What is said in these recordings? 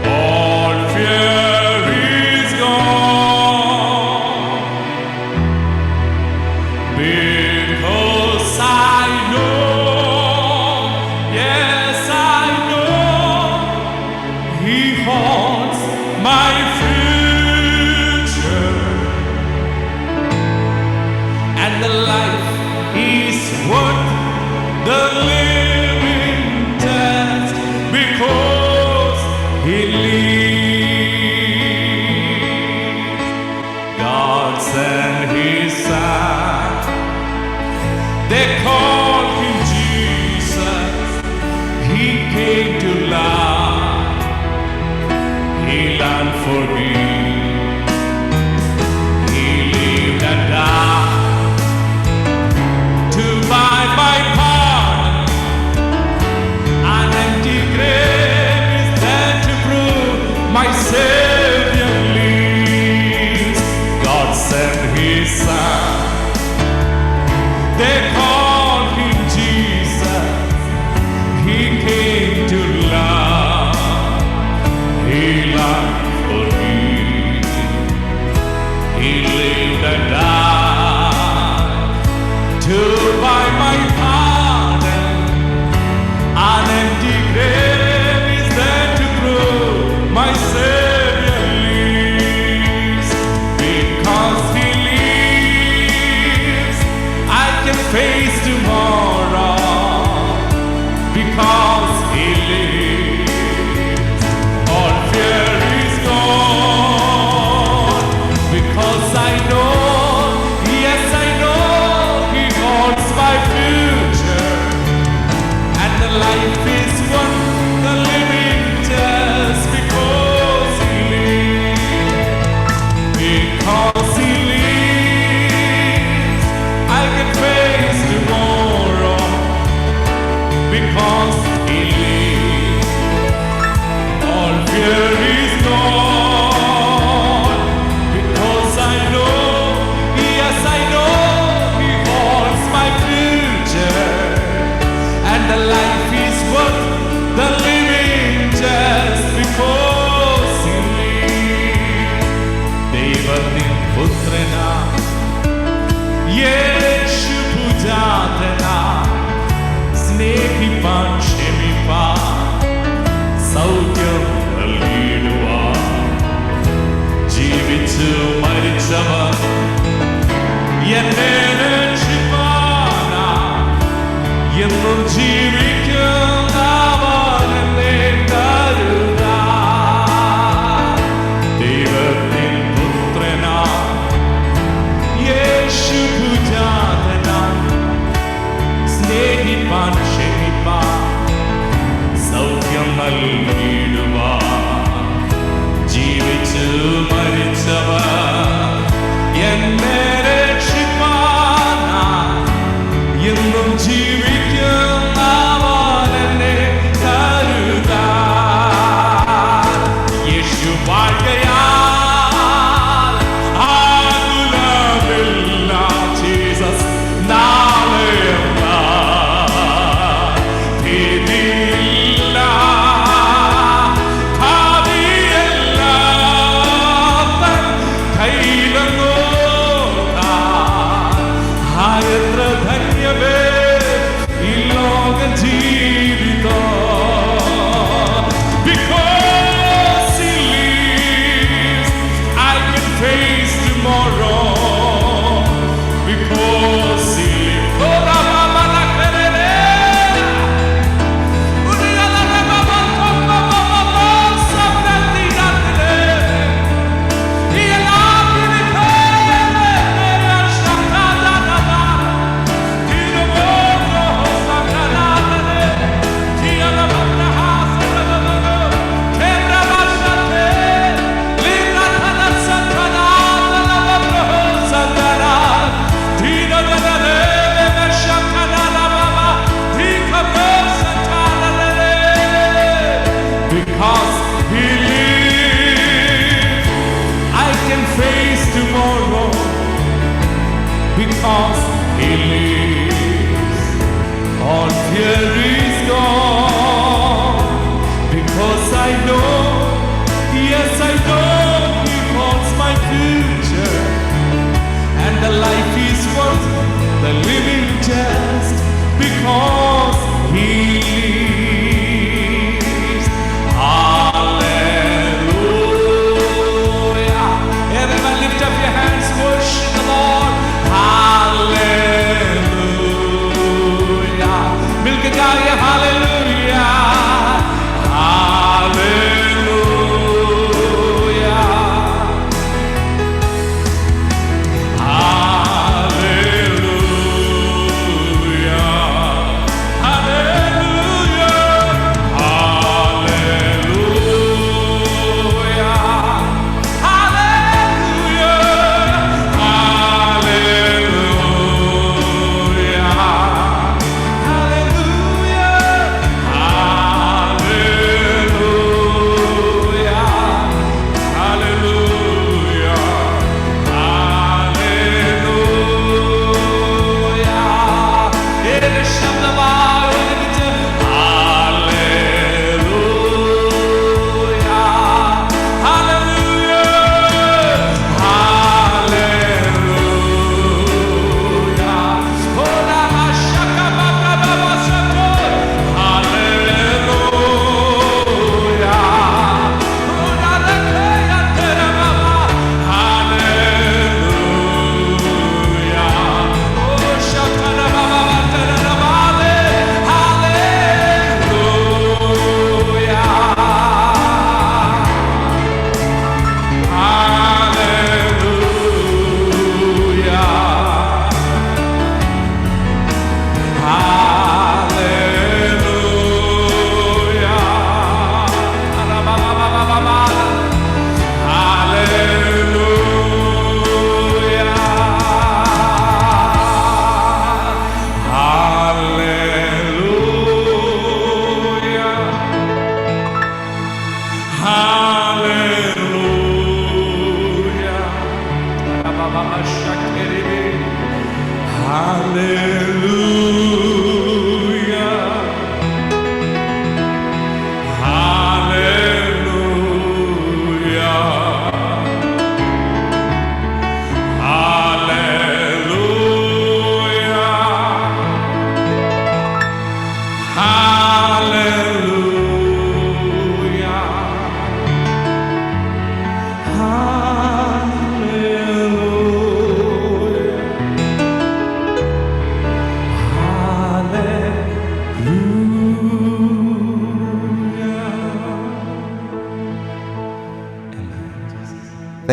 All fear is gone, because I know, yes I know, He holds my future, and the life is worth the living just because He lives. God sent His Son, they call Him Jesus. He came to love, He died for me. He lived and died to buy my pardon. An empty grave is there to prove my Savior lives. God sent His Son, they call Him Jesus. He came to love, He loved for me. He lived and died to buy my pardon. An empty grave is there to prove my Savior lives. Because He lives, I can face tomorrow. Because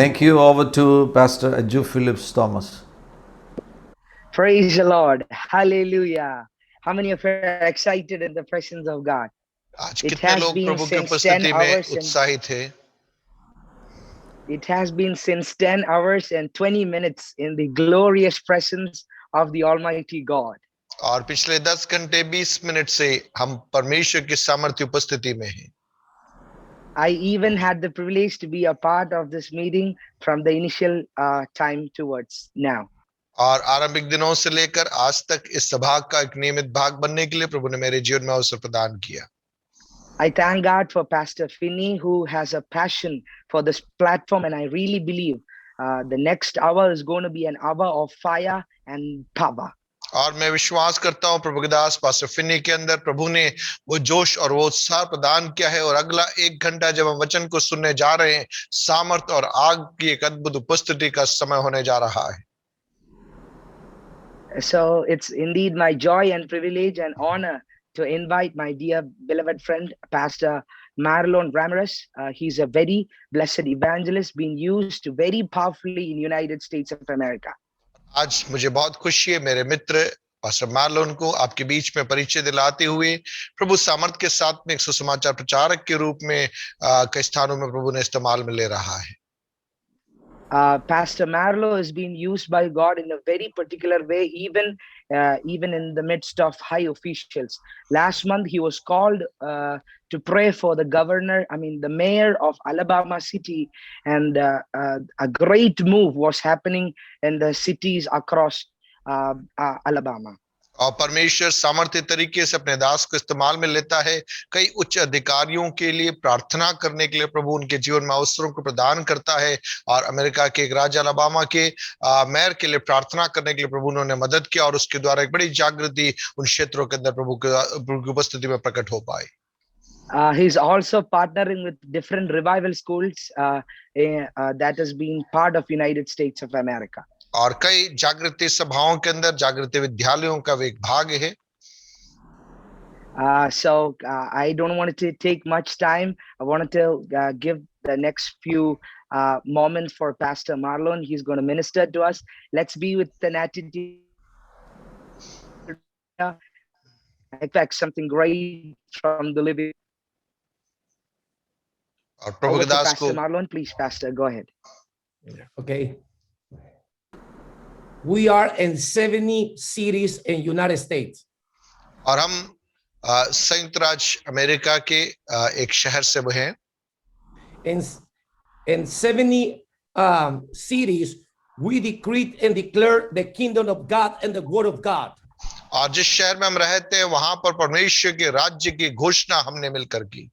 Thank you. Over to Pastor Aju Phillips Thomas. Praise the Lord. Hallelujah. How many of you are excited in the presence of God? आज It कितने has लोग been प्रभु की since 10 उपस्थिति में hours and उत्साहित थे? it has been since 10 hours and 20 minutes in the glorious presence of the Almighty God. और पिछले 10 घंटे 20 मिनट से हम परमेश्वर की सामर्थ्य उपस्थिति में हैं। I even had the privilege to be a part of this meeting from the initial time towards now. और आरंभिक दिनों से लेकर आज तक इस सभा का एक नियमित भाग बनने के लिए प्रभु ने मेरे जीवन में अवसर प्रदान किया। I thank God for Pastor Finney, who has a passion for this platform, and I really believe the next hour is going to be an hour of fire and power. और मैं विश्वास करता हूं प्रभु के दास पास्टर फिन्नी के अंदर प्रभु ने वो जोश और वो उत्साह प्रदान किया है, और अगला 1 घंटा जब हम वचन को सुनने जा रहे हैं, सामर्थ और आग की एक अद्भुत उपस्थिति का समय होने जा रहा है। So it's indeed my joy and privilege and honor to invite my dear beloved friend Pastor Marlon Ramirez. He's a very blessed evangelist being used very powerfully in United States of America. आज मुझे बहुत खुशी है मेरे मित्र pastor Marlon को आपके बीच में परिचय दिलाते हुए प्रभु सामर्थ के साथ में एक सुसमाचार प्रचारक के रूप में कई स्थानों में प्रभु ने इस्तेमाल में ले रहा है। Pastor Marlo is being used by God in a very particular way, even in the midst of high officials. Last month, he was called to pray for the mayor of Alabama City, and a great move was happening in the cities across Alabama. और परमेश्वर सामर्थ्य तरीके से अपने दास को इस्तेमाल में लेता है। कई उच्च अधिकारियों के लिए प्रार्थना करने के लिए प्रभु उनके जीवन में अवसरों को प्रदान करता है, और अमेरिका के एक राज्य अलबामा के मेयर के लिए प्रार्थना करने के लिए प्रभु उन्होंने मदद किया, और उसके द्वारा एक बड़ी जागृति उन क्षेत्रों के अंदर प्रभु की उपस्थिति में प्रकट हो पाई। He's also partnering with different revival schools that has been part of United States of America. और कई जागृति सभाओं के अंदर जागृति विद्यालयों का एक भाग है। So I don't want to take much time. I wanted to give the next few moments for Pastor Marlon. He's going to minister to us. Let's be with an attitude. I expect something great from the living. और प्रभु के दास को Pastor Marlon, please, Pastor, go ahead. Okay. We are in 70 cities in United States. और हम संयुक्त राज्य America के एक शहर से हैं। In 70 cities, we decree and declare the kingdom of God and the word of God. और जिस शहर में हम रहते हैं वहां पर परमेश्वर के राज्य की घोषणा हमने मिलकर की।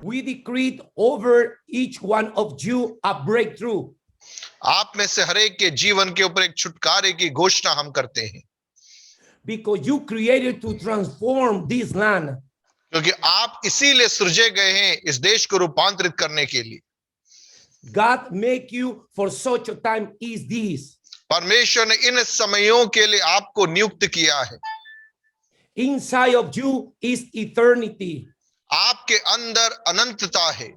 We decreed over each one of you a breakthrough. आप में से हर एक के जीवन के ऊपर एक छुटकारे की घोषणा हम करते हैं। Because you created to transform this land. क्योंकि आप इसीलिए सृजे गए हैं इस देश को रूपांतरित करने के लिए। God make you for such a time is this. परमेश्वर ने इन समयों के लिए आपको नियुक्त किया है। Inside of you is eternity. आपके अंदर अनंतता है।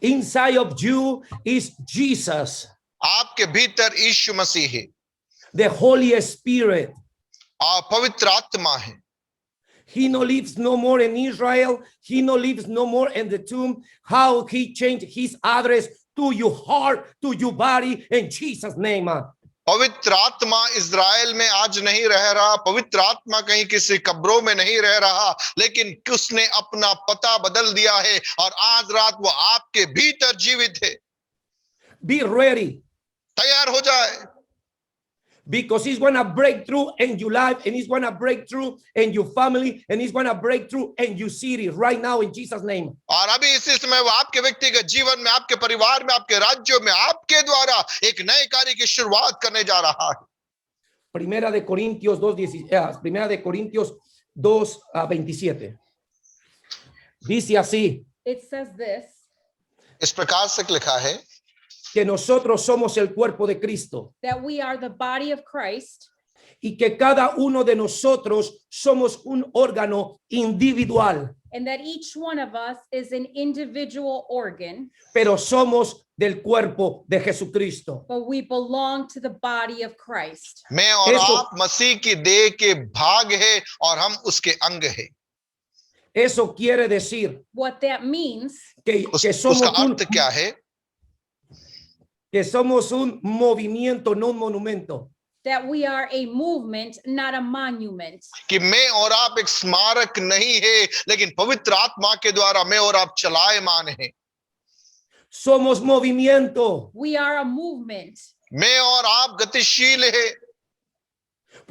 Inside of you is Jesus. आपके भीतर यीशु मसीह है। The Holy Spirit. आप पवित्र आत्मा है। He no lives no more in Israel. He no lives no more in the tomb. How he changed his address to your heart, to your body, in Jesus' name. पवित्र आत्मा Israel में आज नहीं रह रहा, पवित्र आत्मा कहीं किसी कब्रों में नहीं रह रहा, लेकिन उसने अपना पता बदल दिया है और आज रात वो आपके भीतर जीवित है। Be ready. तैयार हो जाए। Because he's going to break through in your life, and he's going to break through in your family, and he's going to break through in your city right now in Jesus' name. और अभी इसी समय वो आपके व्यक्तिगत जीवन में, आपके परिवार में, आपके राज्यों में, आपके द्वारा एक नए कार्य की शुरुआत करने जा रहा है। Primera de Corintios 2:27. Dice así. It says this. इस प्रकार से लिखा है Que nosotros somos el cuerpo de Cristo. That we are the body of Christ. Y que cada uno de nosotros somos un órgano individual. And that each one of us is an individual organ. Pero somos del cuerpo de Jesucristo. but we belong to the body of Christ. मैं और eso- आप मसीह की देह के भाग है और हम उसके अंग है। Eso quiere decir What that means que उसका अर्थ क्या है? que somos un movimiento, no un monumento. that we are a movement, not a monument. कि मैं और आप एक स्मारक नहीं है, लेकिन पवित्र आत्मा के द्वारा मैं और आप चलायमान हैं। Somos movimiento. We are a movement. मैं और आप गतिशील है।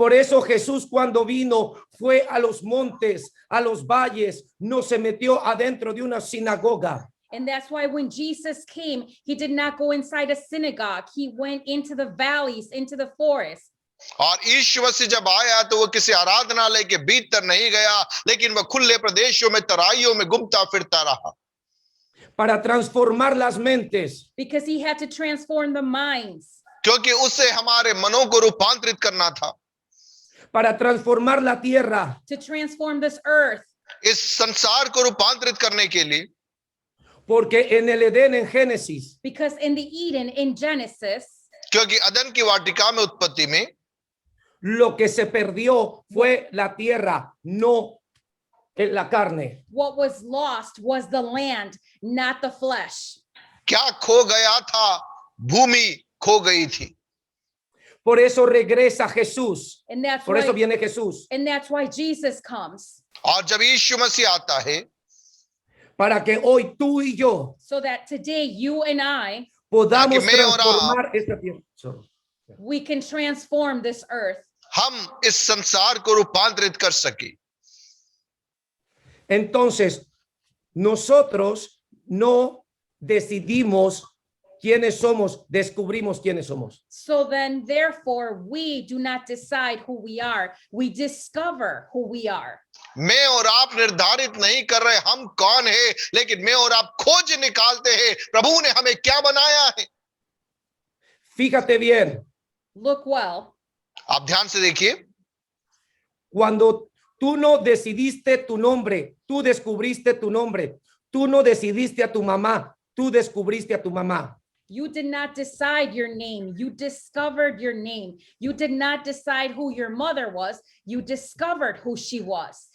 Por eso Jesús cuando vino fue a los montes, a los valles, no se metió adentro de una sinagoga. And that's why when Jesus came, he did not go inside a synagogue. He went into the valleys, into the forest. और यीशु मसीह जब आया तो वो किसी आराधनालय के भीतर नहीं गया, लेकिन वह खुले प्रदेशों में, तराइयों में घूमता फिरता रहा। Para transformar las mentes. Because he had to transform the minds. क्योंकि उसे हमारे मनों को रूपांतरित करना था। Para transformar la tierra. To transform this earth. इस संसार को रूपांतरित करने के लिए। Porque en el Edén, en Génesis, Because in the Eden, in Genesis, क्योंकि अदन की वाटिका में, उत्पत्ति में, lo que se perdió fue la tierra, no la carne. what was lost was the land, not the flesh. क्या खो गया था? भूमि खो गई थी। Por eso regresa Jesús. And that's Por eso why, viene Jesús. and that's why Jesus comes. और जब यीशु मसीह आता है, Para que hoy tú y yo So that today you and I, podamos Para que me ora- transformar esta tierra. Sorry. we can transform this earth. हम इस संसार को रूपांतरित कर सके। Entonces, nosotros no decidimos quiénes somos, descubrimos quiénes somos. So then, therefore, we do not decide who we are. We discover who we are. मैं और आप निर्धारित नहीं कर रहे हम कौन है, लेकिन मैं और आप खोज निकालते हैं प्रभु ने हमें क्या बनाया है। Fíjate bien, Look well. आप ध्यान से देखिए, cuando tú no decidiste tu nombre, tú descubriste tu nombre. Tú no decidiste a tu mamá, tú descubriste a tu mamá. You did not decide your name. You discovered your name. You did not decide who your mother was. You discovered who she was.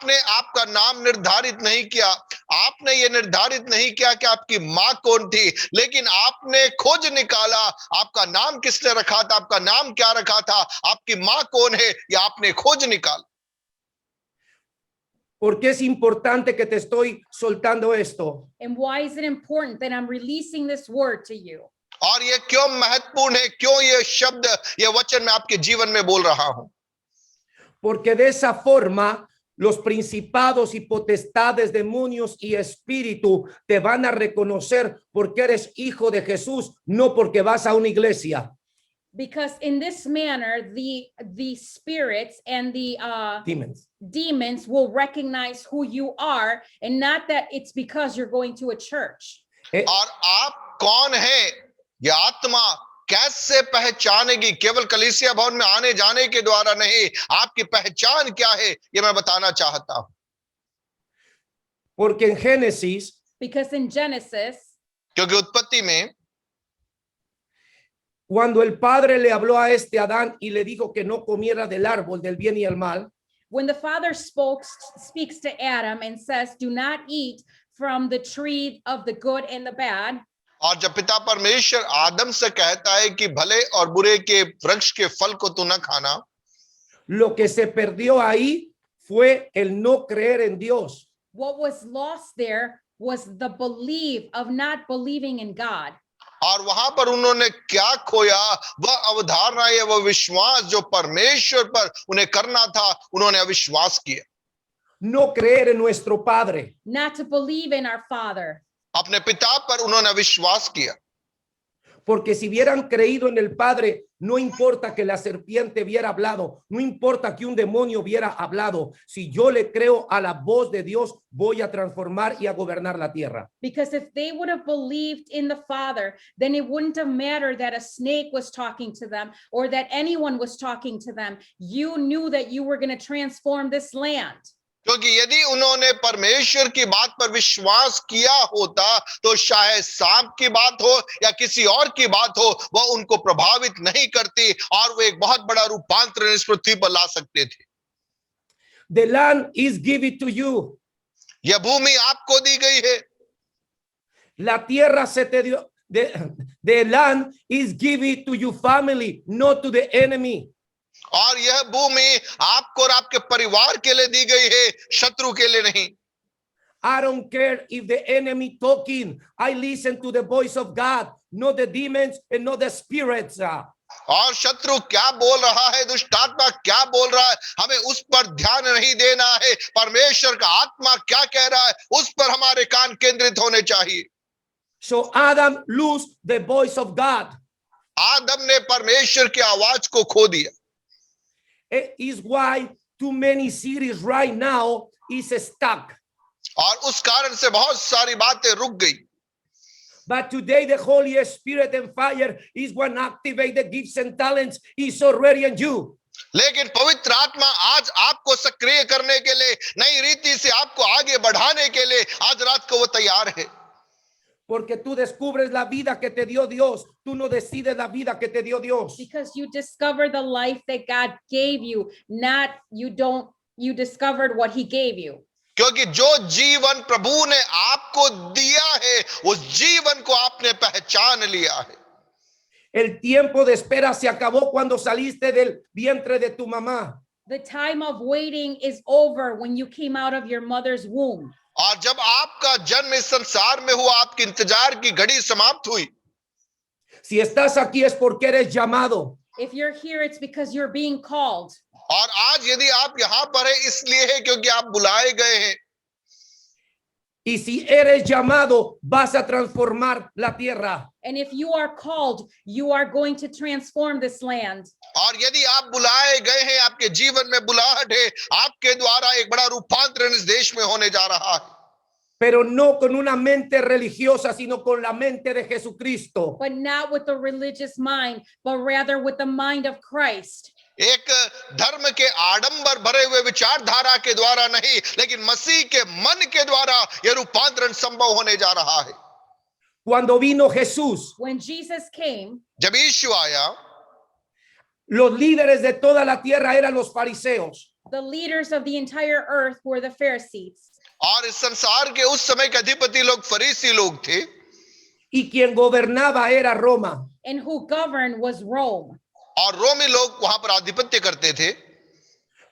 आपने आपका नाम निर्धारित नहीं किया, आपने ये निर्धारित नहीं किया कि आपकी माँ कौन थी, लेकिन आपने खोज निकाला आपका नाम किसने रखा था, आपका नाम क्या रखा था, आपकी माँ कौन है, ये आपने खोज निकाला। ¿Por qué es importante que te estoy soltando esto? And why is it important that I'm releasing this word to you? और ये क्यों महत्वपूर्ण है, क्यों ये शब्द, ये वचन मैं आपके जीवन में बोल रहा हूं? Porque de esa forma los principados y potestades, demonios y espíritu te van a reconocer porque eres hijo de Jesús, no porque vas a una iglesia. Because in this manner, the spirits and the demons will recognize who you are, and not that it's because you're going to a church. और आप कौन है, ये आत्मा कैसे पहचानेगी? केवल कलीसिया भवन में आने जाने के द्वारा नहीं, आपकी पहचान क्या है ये मैं बताना चाहता हूं। Porque en Génesis, Because in Genesis, क्योंकि उत्पत्ति में cuando el padre le habló a este Adán y le dijo que no comiera del árbol del bien y el mal, when the Father speaks to Adam and says, "Do not eat from the tree of the good and the bad," और जब पिता परमेश्वर आदम से कहता है कि भले और बुरे के वृक्ष के फल को तू न खाना, lo que se perdió ahí fue el no creer en Dios. what was lost there was the belief of not believing in God. और वहां पर उन्होंने क्या खोया? वह अवधारणा है, वह विश्वास जो परमेश्वर पर उन्हें करना था, उन्होंने अविश्वास किया। No creer en nuestro Padre. Not to believe in our Father. अपने पिता पर उन्होंने अविश्वास किया। Porque si hubieran creído en el Padre, no importa que la serpiente hubiera hablado, no importa que un demonio hubiera hablado. Si yo le creo a la voz de Dios, voy a transformar y a gobernar la tierra. Because if they would have believed in the Father, then it wouldn't have mattered that a snake was talking to them or that anyone was talking to them. You knew that you were going to transform this land. क्योंकि यदि उन्होंने परमेश्वर की बात पर विश्वास किया होता तो शायद सांप की बात हो या किसी और की बात हो, वह उनको प्रभावित नहीं करती और वो एक बहुत बड़ा रूपांतरण इस पृथ्वी पर ला सकते थे। The land is given to you. यह भूमि आपको दी गई है। La tierra se te dio. The land is given to your family, not to the enemy. और यह भूमि आपको और आपके परिवार के लिए दी गई है, शत्रु के लिए नहीं। I don't care if the enemy talking. I listen to the voice of God, not the demons and not the spirits. और शत्रु क्या बोल रहा है, दुष्ट आत्मा क्या बोल रहा है, हमें उस पर ध्यान नहीं देना है। परमेश्वर का आत्मा क्या कह रहा है, उस पर हमारे कान केंद्रित होने चाहिए। So Adam lost the voice of God. आदम ने परमेश्वर की आवाज को खो दिया। It is why too many cities right now is stuck. और उस कारण से बहुत सारी बातें रुक गई। But today the Holy Spirit and fire is one activate the gifts and talents is already in you. लेकिन पवित्र आत्मा आज आपको सक्रिय करने के लिए, नई रीति से आपको आगे बढ़ाने के लिए आज रात को वो तैयार है। Porque tú descubres la vida que te dio Dios, tú no decides la vida que te dio Dios. Because you discover the life that God gave you, not you discovered what he gave you. क्योंकि जो जीवन प्रभु ने आपको दिया है, उस जीवन को आपने पहचान लिया है। El tiempo de espera se acabó cuando saliste del vientre de tu mamá. The time of waiting is over when you came out of your mother's womb. और जब आपका जन्म इस संसार में हुआ, आपकी इंतजार की घड़ी समाप्त हुई। Si estás aquí es porque eres llamado. If you're here, it's because you're being called. और आज यदि आप यहाँ पर हैं इसलिए है क्योंकि आप बुलाए गए हैं। Y si eres llamado, vas a transformar la tierra. And if you are called, you are going to transform this land. और यदि आप बुलाए गए हैं, आपके जीवन में बुलाहट है, आपके द्वारा एक बड़ा रूपांतरण इस देश में होने जा रहा है। Pero no con una mente religiosa, sino con la mente de Jesucristo. But not with a religious mind, but rather with the mind of Christ. एक धर्म के आडंबर भरे हुए विचारधारा के द्वारा नहीं, लेकिन मसीह के मन के द्वारा यह रूपांतरण संभव होने जा रहा है। Cuando vino Jesús, When Jesus came, जब यीशु आया, los líderes de toda la tierra eran los fariseos. the leaders of the entire earth were the Pharisees. और इस संसार के उस समय के अधिपति लोग फरीसी लोग थे। Y quien gobernaba era Roma. And who governed was Rome. और रोमी लोग वहां पर आधिपत्य करते थे।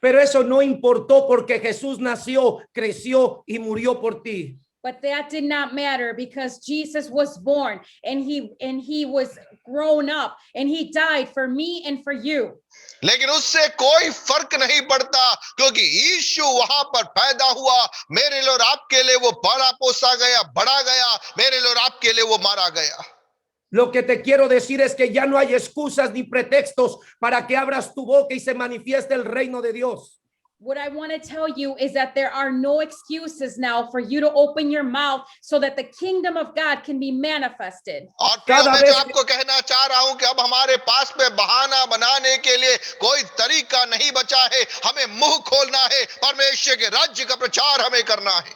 Pero eso no importó porque Jesús nació, creció y murió por ti. But that did not matter because Jesus was born and he was grown up and he died for me and for you. लेकिन उससे कोई फर्क नहीं पड़ता क्योंकि यीशु वहां पर पैदा हुआ, मेरे लिए और आपके लिए वो पाला पोसा गया, बड़ा गया, मेरे लिए और आपके लिए वो मारा गया। Lo que te quiero decir es que ya no hay excusas ni pretextos para que abras tu boca y se manifieste el reino de Dios. What I want to tell you is that there are no excuses now for you to open your mouth so that the kingdom of God can be manifested. और मैं आपको कहना चाह रहा हूं कि अब हमारे पास में बहाना बनाने के लिए कोई तरीका नहीं बचा है। हमें मुंह खोलना है, परमेश्वर के राज्य का प्रचार हमें करना है।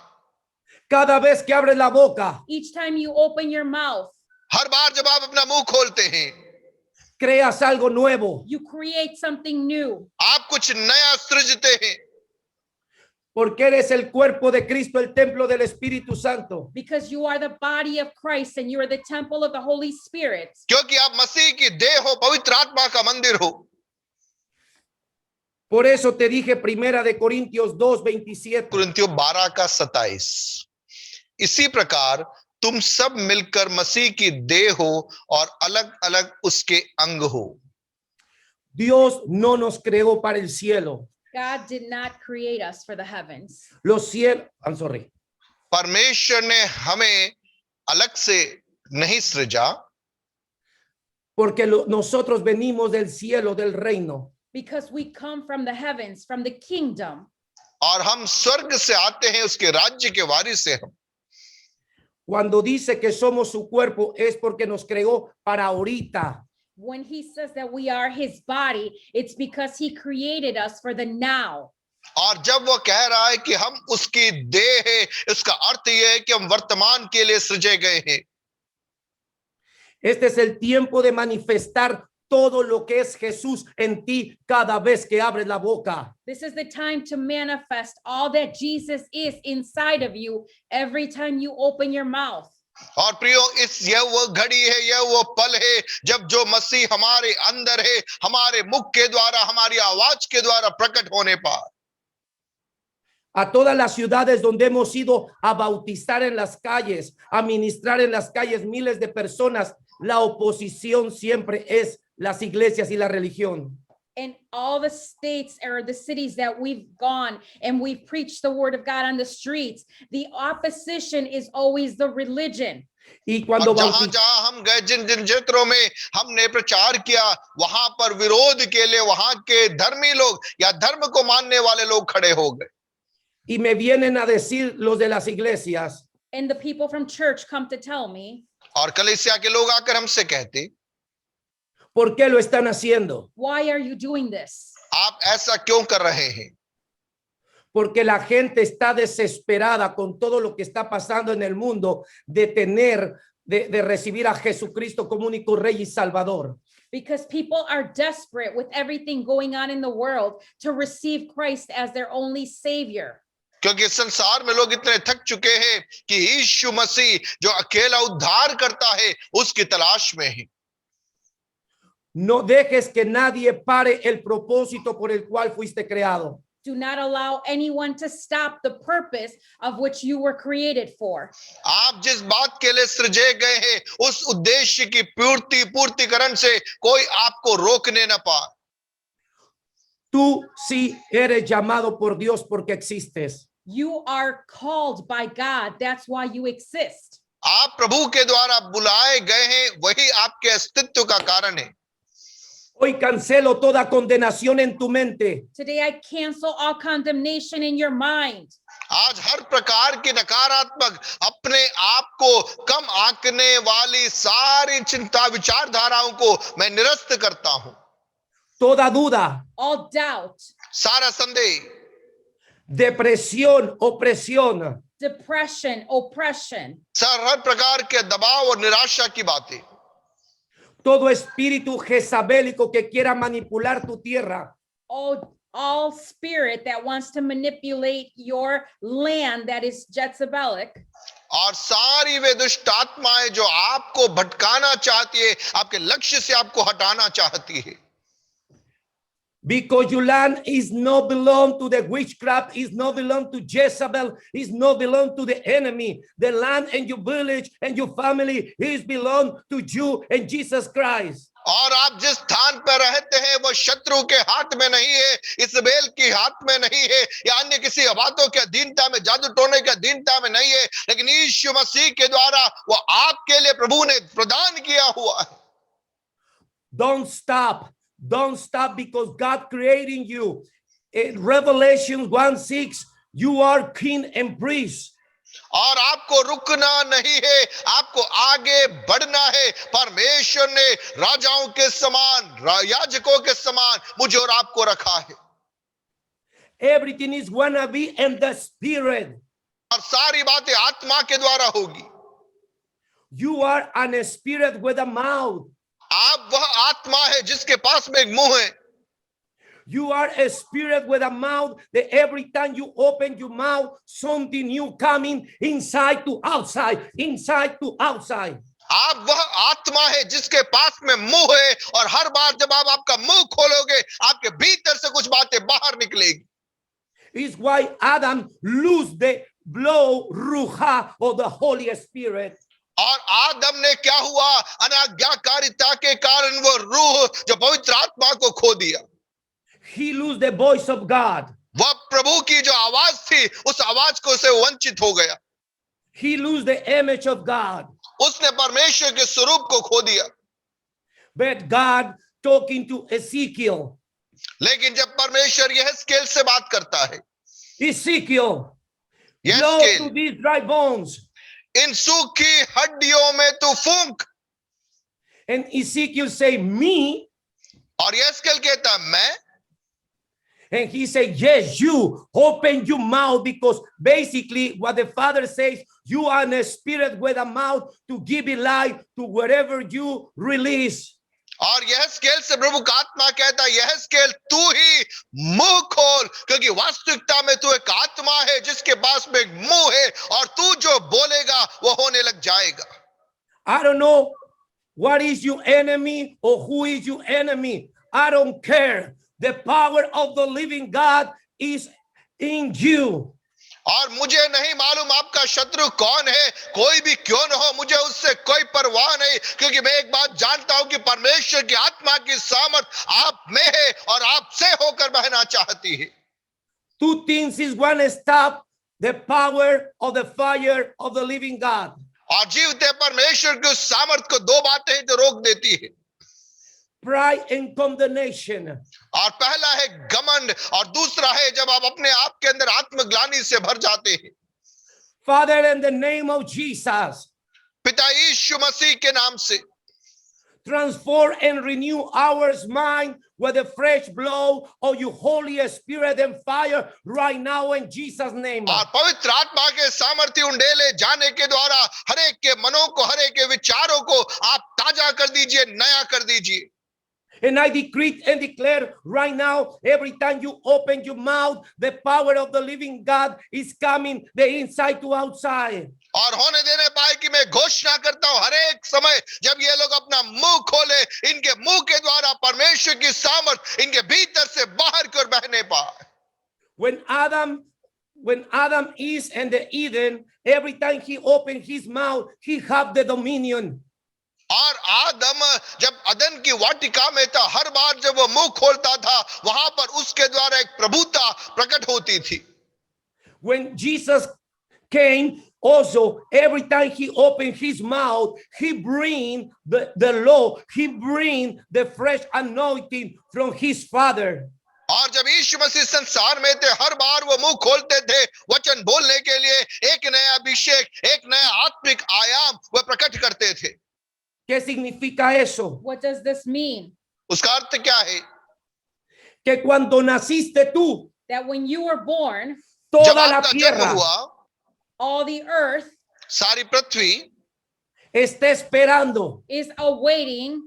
Cada vez que abres la boca, Each time you open your mouth, हर बार जब आप अपना मुंह खोलते हैं, creas algo nuevo. you create something new. आप कुछ नया सृजते हैं। Porque eres el cuerpo de Cristo, el templo del Espíritu Santo. Because you are the body of Christ and you are the temple of the Holy Spirit. क्योंकि आप मसीह की देह हो, पवित्र आत्मा का मंदिर हो। Por eso te dije primera de Corintios 2:27. कुरिन्थियों 12:27। इसी प्रकार तुम सब मिलकर मसीह की देह हो और अलग अलग उसके अंग हो। Dios no nos creó para el cielo. God did not create us for the heavens. Los cielos, I'm sorry. परमेश्वर ने हमें अलग से नहीं सृजा, Porque nosotros venimos del cielo, del reino. Because we come from the heavens, from the kingdom. और हम स्वर्ग से आते हैं, उसके राज्य के वारिस हैं हम। Cuando dice que somos su cuerpo es porque nos creó para ahorita. When he says that we are his body, it's because he created us for the now. और जब वो कह रहा है कि हम उसकी देह है, इसका अर्थ यह है कि हम वर्तमान के लिए सृजे गए हैं। Este es el tiempo de manifestar todo lo que es Jesús en ti cada vez que abres la boca. This is the time to manifest all that Jesus is inside of you every time you open your mouth. और प्रियो, यह वो घड़ी है, यह वो पल है जब जो मसीह हमारे अंदर है, हमारे मुख के द्वारा, हमारी आवाज के द्वारा प्रकट होने पर। A todas las ciudades donde hemos ido a bautizar en las calles, a ministrar en las calles miles de personas, la oposición siempre es las iglesias y la religión. In all the states or the cities that we've gone and we've preached the word of God on the streets, the opposition is always the religion. Y cuando जहां हम गए, जिन जिन क्षेत्रों में हमने प्रचार किया, वहां पर विरोध के लिए वहां के धर्मी लोग या धर्म को मानने वाले लोग खड़े हो गए। y me vienen a decir los de las iglesias, And the people from church come to tell me, और कलीसिया के लोग आकर हमसे कहते, ¿por qué lo están haciendo? why are you doing this? आप ऐसा क्यों कर रहे हैं? Porque la gente está desesperada con todo lo que está pasando en el mundo de recibir a Jesucristo como único Rey y Salvador. Because people are desperate with everything going on in the world to receive Christ as their only savior. क्योंकि संसार में लोग इतने थक चुके हैं कि यीशु मसीह जो अकेला उद्धार करता है, उसकी तलाश में है। No dejes que nadie pare el propósito por el cual fuiste creado. Do not allow anyone to stop the purpose of which you were created for. आप जिस बात के लिए सृजे गए हैं, उस उद्देश्य की पूर्तिकरण से कोई आपको रोकने न पाए। Tú sí eres llamado por Dios porque existes. You are called by God. That's why you exist. आप प्रभु के द्वारा बुलाए गए हैं, वही आपके अस्तित्व का कारण है। Hoy cancelo toda condenación en tu mente. Today I cancel all condemnation in your mind. आज हर प्रकार की नकारात्मक, अपने आप को कम आंकने वाली सारी चिंता विचारधाराओं को मैं निरस्त करता हूं। Toda duda, All doubt, सारा संदेह, depresión, opresión, depression, oppression, हर प्रकार के दबाव और निराशा की बातें, todo espíritu jezabélico que quiera manipular tu tierra, all spirit that wants to manipulate your land that is Jezebelic, और सारी वे दुष्ट आत्माएं जो आपको भटकाना चाहती है, आपके लक्ष्य से आपको हटाना चाहती है। because your land is not belong to the witchcraft, is not belong to Jezebel, is not belong to the enemy. The land and your village and your family is belong to you and Jesus Christ. और आप जिस स्थान पर रहते हैं वो शत्रु के हाथ में नहीं है, इस्राएल के हाथ में नहीं है, या अन्य किसी बातों के अधीनता में, जादू टोने के अधीनता में नहीं है, लेकिन यीशु मसीह के द्वारा वो आपके लिए प्रभु ने प्रदान किया हुआ है। Don't stop because God creating you. In Revelation 1:6, you are king and priest. और आपको रुकना नहीं है, आपको आगे बढ़ना है। परमेश्वर ने राजाओं के समान, याजकों के समान मुझे और आपको रखा है। Everything is gonna be in the spirit. और सारी बातें आत्मा के द्वारा होगी। You are an spirit with a mouth. आप वह आत्मा है जिसके पास में एक मुंह है। You are a spirit with a mouth that every time you open your mouth, something new coming inside to outside, inside to outside. आप वह आत्मा है जिसके पास में मुंह है, और हर बार जब आप आपका मुंह खोलोगे, आपके भीतर से कुछ बातें बाहर निकलेगी। It's why Adam lose the blow ruha of the Holy Spirit. और आदम ने क्या हुआ, अनाज्ञाकारिता के कारण वो रूह जो पवित्र आत्मा को खो दिया। He lose the voice of God. वह प्रभु की जो आवाज थी, उस आवाज को से वंचित हो गया। He lose the image of God. उसने परमेश्वर के स्वरूप को खो दिया। But God talking to Ezekiel. लेकिन जब परमेश्वर यहेजकेल से बात करता है, Ezekiel, blow यहेजकेल, to these dry bones. इन सूखी हड्डियों में तू फूंक। And Ezekiel say, me. और यहेजकेल कहता, मैं। And he said, yes, you open your mouth, because basically what the Father says, you are in a spirit with a mouth to give it life to wherever you release. और यह scale से प्रभु का आत्मा कहता है, यह scale तू ही मुंह खोल, क्योंकि वास्तविकता में तू एक आत्मा है जिसके पास में एक मुंह है, और तू जो बोलेगा वो होने लग जाएगा. I don't know what is your enemy or who is your enemy. I don't care. The power of the living God is in you. और मुझे नहीं मालूम आपका शत्रु कौन है, कोई भी क्यों न हो, मुझे उससे कोई परवाह नहीं, क्योंकि मैं एक बात जानता हूं कि परमेश्वर की आत्मा की सामर्थ आप में है और आपसे होकर बहना चाहती है. Two things is one, stop the power of the fire of the living God. और जीवते परमेश्वर की उस सामर्थ को दो बातें हैं जो रोक देती है. Pride and condemnation. और पहला है घमंड, और दूसरा है जब आप अपने आप के अंदर आत्मग्लानि से भर जाते हैं. Father, in the name of Jesus, पिता यीशु मसीह के नाम से transform and renew our mind with the fresh blow of your Holy Spirit and fire right now in Jesus' name. और पवित्र आत्मा के सामर्थ्य उंडेले जाने के द्वारा हर एक के मनों को, हर एक के विचारों को आप ताजा कर दीजिए, नया कर दीजिए. And I decree and declare right now, every time you open your mouth, the power of the living God is coming the inside to outside. और होने देने पाए कि मैं घोषणा करता हूं, हर एक समय जब ये लोग अपना मुंह खोले, इनके मुंह के द्वारा परमेश्वर की सामर्थ इनके भीतर से बाहर की ओर बहने पाए. When Adam is in the Eden, every time he opened his mouth, he had the dominion. और आदम जब अदन की वाटिका में था, हर बार जब वो मुंह खोलता था, वहां पर उसके द्वारा एक प्रभुता प्रकट होती थी. When Jesus came, also every time he opened his mouth, he bring the law, he bring the fresh anointing from his Father. और जब यीशु मसीह संसार में थे, हर बार वो मुंह खोलते थे वचन बोलने के लिए, एक नया अभिषेक, एक नया आत्मिक आयाम वो प्रकट करते थे. ¿Qué significa eso? What does this mean? उसका अर्थ क्या है? Que cuando naciste tú, That when you were born, जब toda la आपका जन्म tierra हुआ, all the earth सारी पृथ्वी está esperando is awaiting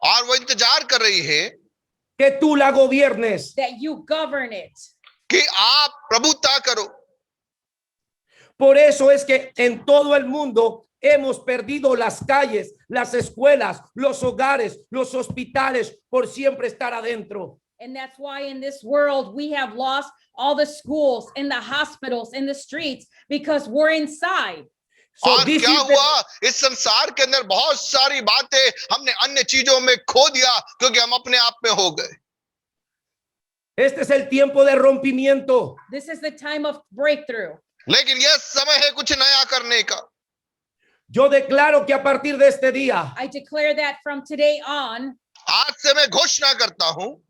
और वो इंतजार कर रही है que tú la gobiernes. that you govern it. कि आप प्रभुता करो. Por eso es que en todo el mundo hemos perdido las calles, las escuelas, los hogares, los hospitales por siempre estar adentro. And that's why in this world we have lost all the schools and the hospitals and the streets because we're inside. So और this क्या is the- हुआ, इस संसार के अंदर बहुत सारी बातें हमने अन्य चीजों में खो दिया क्योंकि हम अपने आप में हो गए. este es el tiempo de rompimiento. This is the time of breakthrough. लेकिन यह समय है कुछ नया करने का. Yo declaro que a partir de este día, I declare that from today on, आज से मैं घोषणा करता हूं,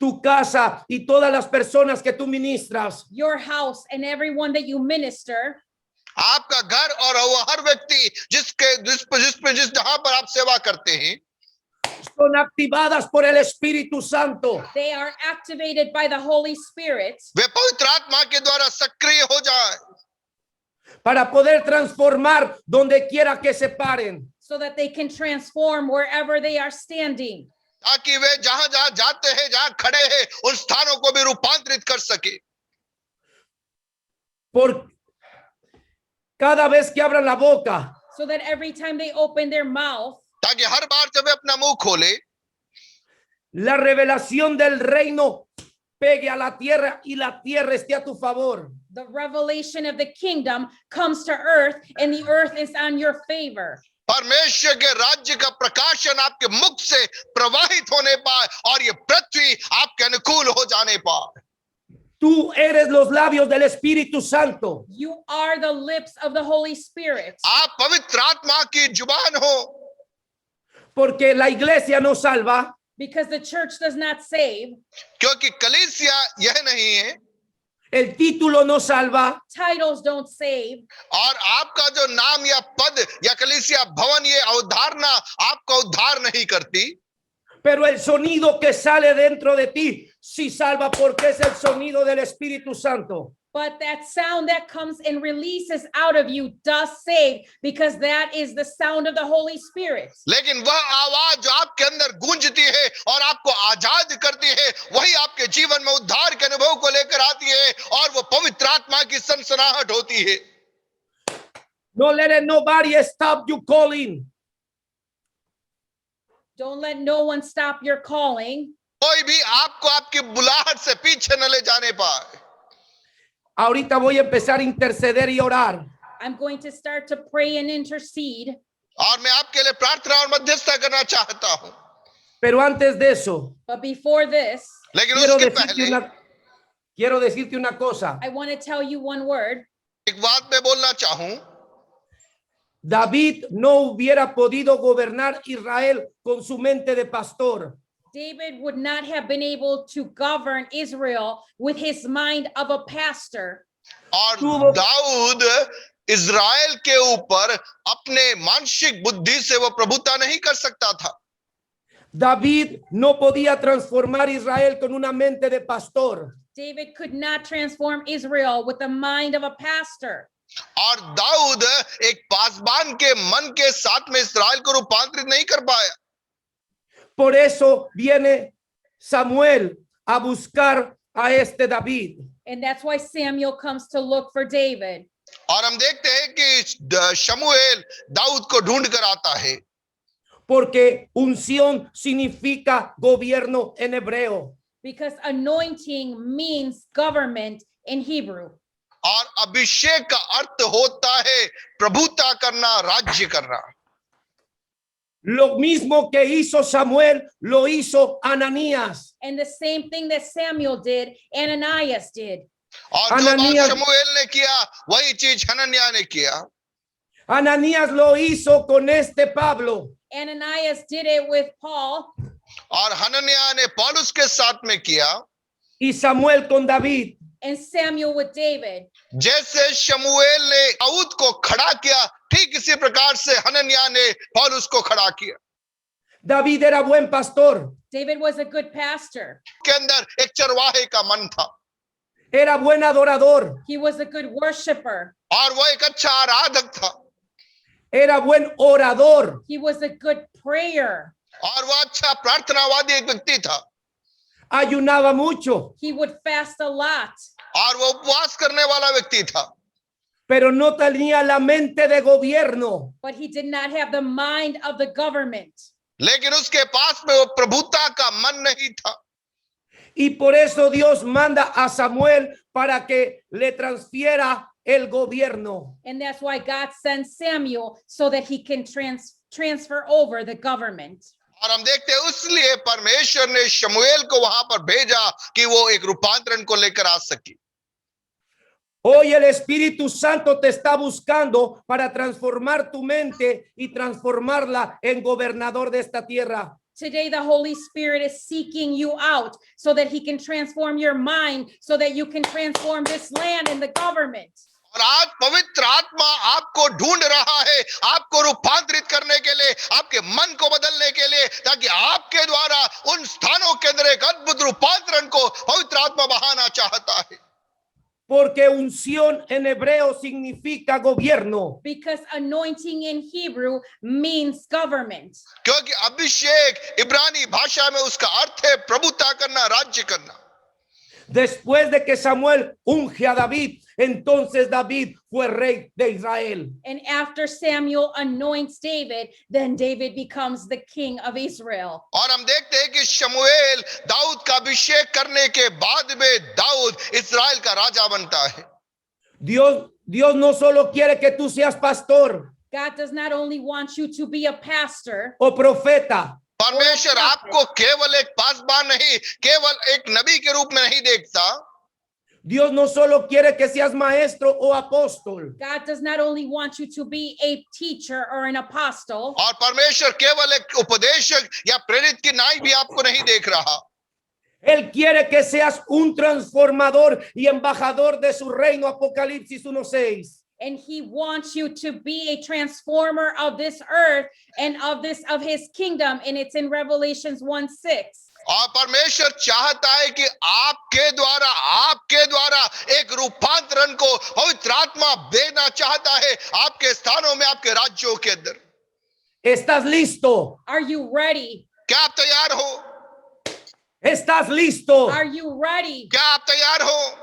tu casa y todas las personas que tú ministras your house and everyone that you minister आपका घर और वो हर व्यक्ति जिस जहां पर आप सेवा करते हैं, son activadas por el Espíritu Santo. they are activated by the Holy Spirit वे पवित्र आत्मा के द्वारा सक्रिय हो जाए Para poder transformar donde quiera que se paren. so that they can transform wherever they are standing. ताकि वे जहां जहां जाते हैं, जहां खड़े हैं, उन स्थानों को भी रूपांतरित कर सके. Por cada vez que abran la boca, So that every time they open their mouth, ताकि हर बार जब वे अपना मुंह खोले, la revelación del reino pegue a la tierra y la tierra esté a tu favor. the revelation of the kingdom comes to earth and the earth is on your favor. परमेश्वर के राज्य का प्रकाशन आपके मुख से प्रवाहित होने पाए और ये पृथ्वी आपके अनुकूल हो जाने पाए. Tú eres los labios del Espíritu Santo. You are the lips of the Holy Spirit. आप पवित्र आत्मा की जुबान हो, Porque la iglesia no salva, Because the church does not save, क्योंकि कलीसिया यह नहीं है el título no salva, titles don't save, और आपका जो नाम या पद या कलीसिया भवन ये अवधारणा आपका उद्धार नहीं करती, pero el sonido que sale dentro de ti sí salva porque es el sonido del Espíritu Santo. But that sound that comes and releases out of you does save, because that is the sound of the Holy Spirit. लेकिन वह आवाज जो आपके अंदर गूंजती है और आपको आजाद करती है, वही आपके जीवन में उद्धार के अनुभव को लेकर आती है और वो पवित्र आत्मा की सनसनाहट होती है। No let nobody stop you calling. Don't let no one stop your calling. कोई भी आपको आपकी बुलाहट से पीछे न ले जाने पाए। Ahorita voy a empezar a interceder y orar. I'm going to start to pray and intercede. और मैं आपके लिए प्रार्थना और मध्यस्थता करना चाहता हूं। Pero antes de eso, But before this, लेकिन उसके पहले quiero decirte una cosa. I want to tell you one word. एक बात मैं बोलना चाहूं। David no hubiera podido gobernar Israel con su mente de pastor. David would not have been able to govern Israel with his mind of a pastor. और Dawood Israel के ऊपर अपने मानसिक बुद्धि से वो प्रभुता नहीं कर सकता था। David no podía transformar Israel con una mente de pastor. David could not transform Israel with the mind of a pastor. और दाऊद एक पासबान के मन के साथ में इस्राएल को रूपांतरित नहीं कर पाया। Por eso viene Samuel a buscar a este David. And that's why Samuel comes to look for David. और हम देखते हैं कि शमूएल दाऊद को ढूंढ कर आता है। Porque unción significa gobierno en hebreo. Because anointing means government in Hebrew. और अभिषेक का अर्थ होता है प्रभुता करना, राज्य करना। Lo mismo que hizo Samuel, lo hizo Ananías. And the same thing that Samuel did, Ananias did. और जो बात शमूएल ने किया, वही चीज हनन्याह ने किया। Ananías lo hizo con este Pablo. Ananias did it with Paul. और हनन्याह ने पौलुस के साथ में किया। Y Samuel con David. And Samuel with David. जैसे शमूएल ने दाऊद को खड़ा किया, ठीक इसी प्रकार से हनन्याह ने पौलुस को खड़ा किया। David era buen pastor. David was a good pastor. के अंदर एक चरवाहे का मन था। Era buen adorador. He was a good worshiper. और वो एक अच्छा आराधक था। Era buen orador. He was a good prayer. और वो अच्छा प्रार्थनावादी एक व्यक्ति था। Ayunaba mucho. He would fast a lot. और वो उपवास करने वाला व्यक्ति था। Pero no tenía la mente de gobierno. But he did not have the mind of the government. लेकिन उसके पास में वो प्रभुता का मन नहीं था। Y por eso Dios manda a Samuel para que le transfiera el gobierno. And that's why God sends Samuel so that he can transfer over the government. और हम देखते हैं इसलिए परमेश्वर ने शमूएल को वहां पर भेजा कि वो एक रूपांतरण को लेकर आ सके। Hoy el Espíritu Santo te está buscando para transformar tu mente y transformarla en gobernador de esta tierra. Today, the Holy Spirit is seeking you out so that he can transform your mind, so that you can transform this land and the government. और आज पवित्र आत्मा आपको ढूंढ रहा है, आपको रूपांतरित करने के लिए, आपके मन को बदलने के लिए, ताकि आपके द्वारा उन स्थानों के अंदर एक अद्भुत रूपांतरण को पवित्र आत्मा बहाना चाहता है। Porque unción en hebreo significa gobierno. Because anointing in Hebrew means government. क्योंकि अभिषेक इब्रानी भाषा में उसका अर्थ है प्रभुता करना, राज्य करना। Después de que Samuel unge a David, entonces David fue rey de Israel. And after Samuel anoints David, then David becomes the king of Israel. और हम देखते हैं कि शमूएल दाऊद का अभिषेक करने के बाद में दाऊद इस्राएल का राजा बनता है। Dios no solo quiere que tú seas pastor. God does not only want you to be a pastor o profeta. परमेश्वर आपको केवल एक पासबान नहीं, केवल एक नबी के रूप में नहीं देखता। Dios no solo quiere que seas maestro o apóstol. God does not only want you to be a teacher or an apostle. और परमेश्वर केवल एक उपदेशक या प्रेरित की नाई भी आपको नहीं देख रहा। Él quiere que seas un transformador y embajador de su reino. Apocalipsis 1:6. And he wants you to be a transformer of this earth and of his kingdom. And it's in Revelations 1:6. और परमेश्वर चाहता है कि आपके द्वारा एक रूपांतरण को पवित्र आत्मा देना चाहता है आपके स्थानों में, आपके राज्यों के अंदर। ¿Estás listo? Are you ready? क्या आप तैयार हो? ¿Estás listo? Are you ready? क्या आप तैयार हो?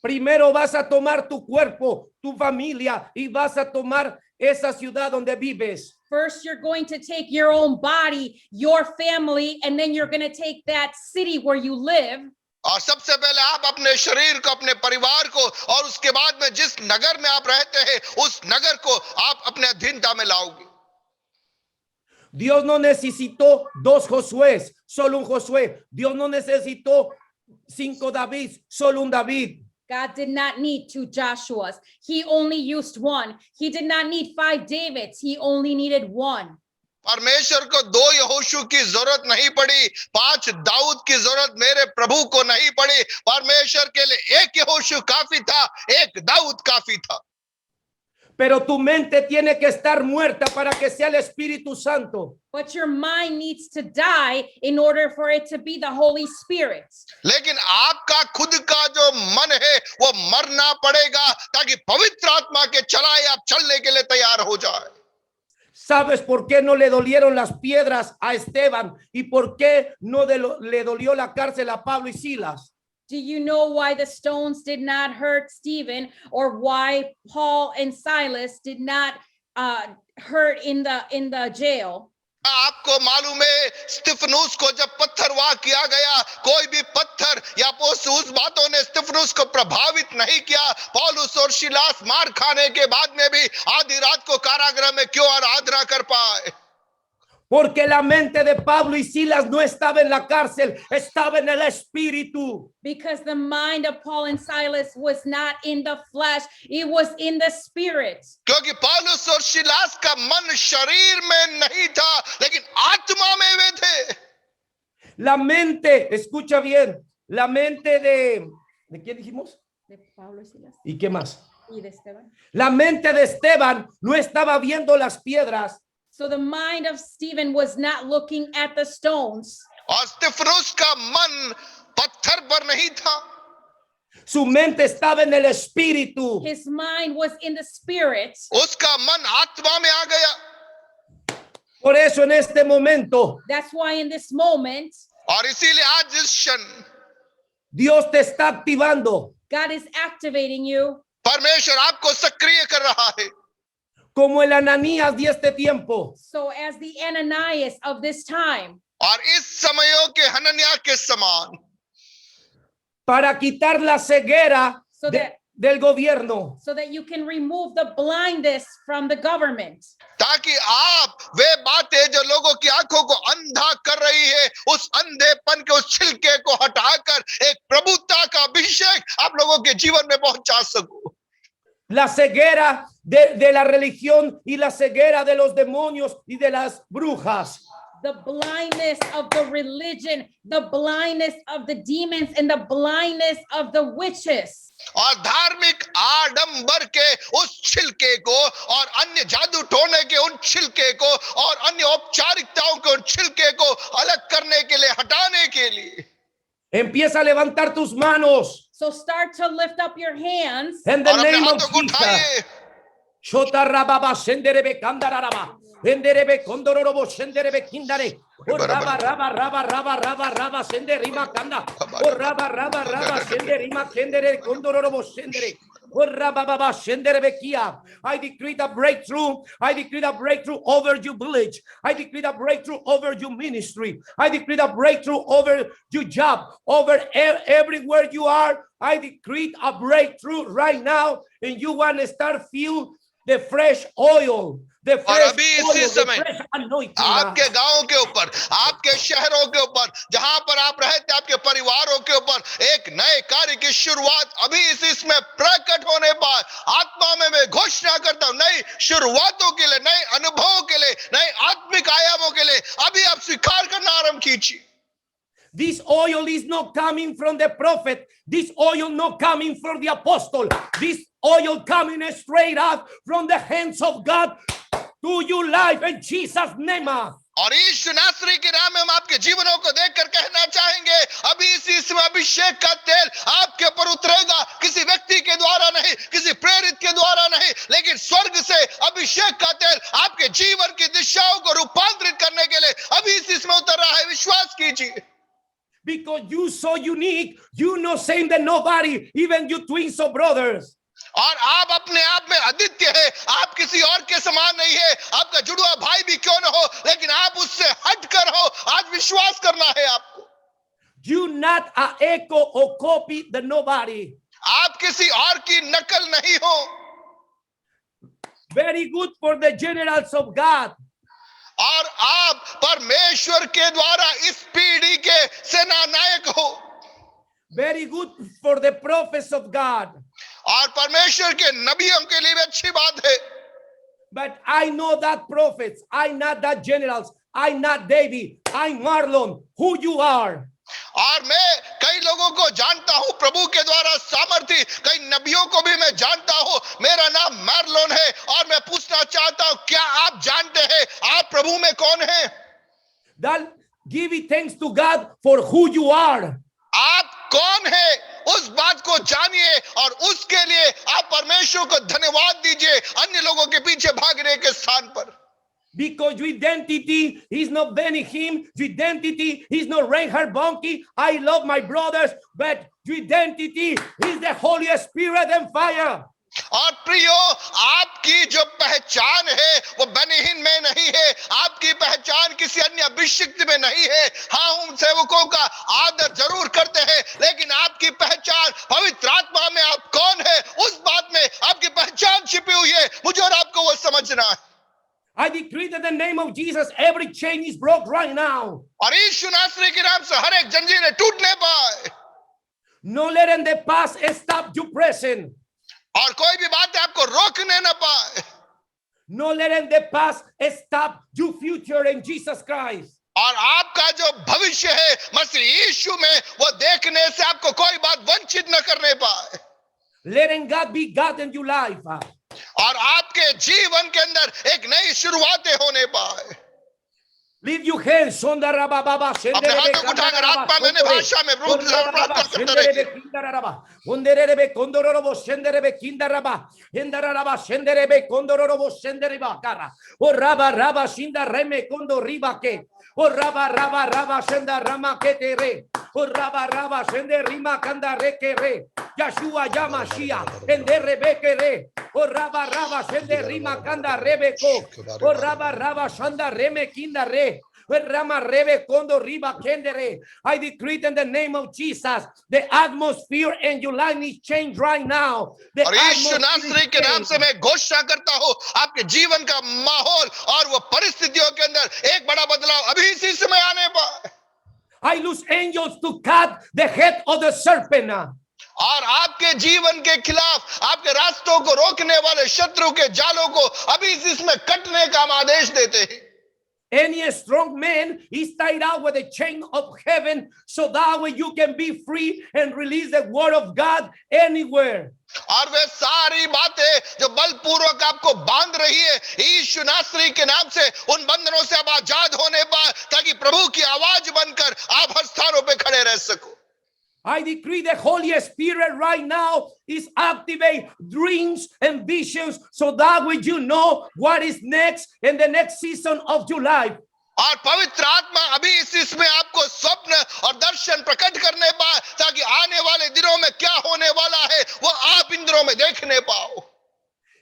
Primero vas a tomar tu cuerpo, tu familia, y vas a tomar esa ciudad donde vives. First, you're going to take your own body, your family, and then you're going to take that city where you live. और सबसे पहले आप अपने शरीर को, अपने परिवार को, और उसके बाद में जिस नगर में आप रहते हैं उस नगर को आप अपने अधीनता में लाओगे। Dios no necesitó 2 Josués, solo un Josué. Dios no necesitó 5 David, solo un David. God did not need 2 Joshuas. He only used 1. He did not need 5 Davids. He only needed 1. परमेश्वर को 2 यहोशू की जरूरत नहीं पड़ी, 5 दाऊद की जरूरत मेरे प्रभु को नहीं पड़ी। परमेश्वर के लिए 1 यहोशू काफी था, 1 दाऊद काफी था। Pero tu mente tiene que estar muerta para que sea el Espíritu Santo. But your mind needs to die in order for it to be the Holy Spirit. लेकिन आपका खुद का जो मन है वो मरना पड़ेगा ताकि पवित्र आत्मा के चलाए आप चलने के लिए तैयार हो जाए। ¿Sabes por qué no le dolieron las piedras a Esteban y por qué no le dolió la cárcel a Pablo y Silas? Do you know why the stones did not hurt Stephen, or why Paul and Silas did not hurt in the jail? आपको मालूम है स्तिफनुस को जब पत्थरवाह किया गया, कोई भी पत्थर या उस बातों ने स्तिफनुस को प्रभावित नहीं किया। पौलुस और सिलास मार खाने के बाद में भी आधी रात को कारागृह में क्यों आराधना कर पाए? Porque la mente de Pablo y Silas no estaba en la cárcel, estaba en el espíritu. Because the mind of Paul and Silas was not in the flesh, it was in the spirit. क्योंकि पौलुस और Silas का मन शरीर में नहीं था, लेकिन आत्मा में वे थे। La mente, escucha bien, la mente ¿de quién dijimos? De Pablo y Silas. ¿Y qué más? Y de Esteban. La mente de Esteban no estaba viendo las piedras. So the mind of Stephen was not looking at the stones. और स्तिफनुस का मन पत्थर पर नहीं था। Su mente estaba en el espíritu. His mind was in the spirit. उसका मन आत्मा में आ गया। Por eso en este momento, That's why in this moment, और इसीलिए आज इस क्षण Dios te está activando. God is activating you. परमेश्वर आपको सक्रिय कर रहा है। Como el Ananías de este tiempo. So as the Ananias of this time. और इस समयों के हनन्याह के समान। Para quitar la ceguera del gobierno. So that you can remove the blindness from the government. ताकि आप वे बातें जो लोगों की आंखों को अंधा कर रही है, उस अंधेपन के उस छिलके को हटाकर एक प्रभुता का अभिषेक आप लोगों के जीवन में पहुंचा सको। La ceguera de la religión y la ceguera de los demonios y de las brujas. The blindness of the religion, the blindness of the demons, and the blindness of the witches. और धार्मिक आडंबर के उस छिलके को और अन्य जादू टोने के उन छिलके को और अन्य औपचारिकताओं के उन छिलके को अलग करने के लिए, हटाने के लिए Empieza a levantar tus manos. So start to lift up your hands. In the name of हाथों को Jesus. उठाइए। Shota rababa senderebe kandararaba. Enderebe kondororobo senderebe kindare. O raba raba raba raba raba raba senderima kanda. O raba raba raba senderima kendere kondororobo sendere. O raba baba senderebe kia. I decree the breakthrough. I decree the breakthrough over your village. I decree the breakthrough over your ministry. I decree the breakthrough over your job, over everywhere you are. I decree a breakthrough right now, and you want to start feel the fresh oil, the fresh oil, the fresh anointing. आपके गांवों के ऊपर, आपके शहरों के ऊपर, जहां पर आप रहते हैं, आपके परिवारों के ऊपर एक नए कार्य की शुरुआत अभी इसमें प्रकट होने पर आत्मा में मैं घोषणा करता हूं, नई शुरुआतों के लिए, नए अनुभवों के लिए, नए आत्मिक आयामों के लिए अभी आप स्वीकार करना आरंभ कीजिए। This oil is not coming from the prophet. This oil not coming from the apostle. This oil coming straight up from the hands of God to your life in Jesus' name. और यीशु नासरी के नाम में हम आपके जीवनों को देखकर कहना चाहेंगे, अभी इसी समय अभिषेक का तेल आपके ऊपर उतरेगा, किसी व्यक्ति के द्वारा नहीं, किसी प्रेरित के द्वारा नहीं, लेकिन स्वर्ग से अभिषेक का तेल आपके जीवन की दिशाओं को रूपांतरित करने के लिए अभी इसी समय उतर रहा है। विश्वास कीजिए। Because you so unique, you no same than nobody, even you twins or brothers. और आप अपने आप में अद्वितीय है, आप किसी और के समान नहीं है, आपका जुड़वा भाई भी क्यों न हो, लेकिन आप उससे हटकर हो। आज विश्वास करना है आपको। You not a echo or copy the nobody. आप किसी और की नकल नहीं हो। Very good for the generals of God. और आप परमेश्वर के द्वारा इस पीढ़ी के सेनानायक हो। Very good for the prophets of God. और परमेश्वर के नबियों के लिए भी अच्छी बात है। But I know that prophets, I not that generals, I not David, I Marlon, who you are. और मैं कई लोगों को जानता हूं प्रभु के द्वारा सामर्थी, कई नबियों को भी मैं जानता हूं। मेरा नाम मार्लोन है और मैं पूछना चाहता हूं, क्या आप जानते हैं आप प्रभु में कौन है? That give it thanks to God for who you are. आप कौन है उस बात को जानिए और उसके लिए आप परमेश्वर को धन्यवाद दीजिए अन्य लोगों के पीछे भागने के स्थान पर। Because your identity is not Benny Hinn, your identity is not Reinhard Bonnke. I love my brothers, but your identity is the Holy Spirit and fire. और प्रियो, आपकी जो पहचान है वो बेनिहिन में नहीं है, आपकी पहचान किसी अन्य अभिषिक्त में नहीं है। हाँ, उन सेवकों का आदर जरूर करते हैं, लेकिन आपकी पहचान पवित्र आत्मा में आप कौन है, उस बात में आपकी पहचान छिपी हुई है। मुझे और आपको वो समझना है। I decree that in the name of Jesus, every chain is broke right now. और यीशु नासरी के नाम से हर एक जंजीरें टूटने पाए। No letting the past stop you present. और कोई भी बात आपको रोकने न पाए। No letting the past stop your future in Jesus Christ. और आपका जो भविष्य है मसीह यीशु में, वो देखने से आपको कोई बात वंचित न करने पाए। Letting God be God in your life. और आपके जीवन के अंदर एक नई शुरुआतें होने पाए। Leave your hands on the rababa. अपने हाथों को उठाकर आत्मा में भाषा में रूप से प्रार्थना करते रहिए। Onderebe kondororobo senderebe kindaraba hendaraba senderebe kondororobo sendereba kara o raba sinda reme kondo ribake o raba senda rama ketere o raba sende rima kanda rekere Yeshua Yamashia enderebe kere o raba sende rima kanda rebeko o raba sanda reme kindare Rama rebe kondo riba kendere. I decree in the name of Jesus, the atmosphere in your life is changed right now. और यीशु नासरी के नाम से मैं घोषणा करता हूँ, आपके जीवन का माहौल और वो परिस्थितियों के अंदर एक बड़ा बदलाव अभी इसी समय आने पर। I loose angels to cut the head of the serpent. और आपके जीवन के खिलाफ, आपके रास्तों को रोकने वाले शत्रु के जालों को अभी इसमें कटने का हम आदेश देते हैं। Any strong man is tied out with a chain of heaven, so that way you can be free and release the word of God anywhere. और वे सारी बातें जो बलपूर्वक आपको बांध रही है, यीशु नासरी के नाम से उन बंधनों से आप आजाद होने पाए, ताकि प्रभु की आवाज बनकर आप हर स्थानों पे खड़े रह सको। I decree the Holy Spirit right now is activate dreams and visions, so that way you know what is next in the next season of your life. और पवित्र आत्मा अभी इसमें आपको स्वप्न और दर्शन प्रकट करने पाए, ताकि आने वाले दिनों में क्या होने वाला है वो आप इन दिनों में देखने पाओ।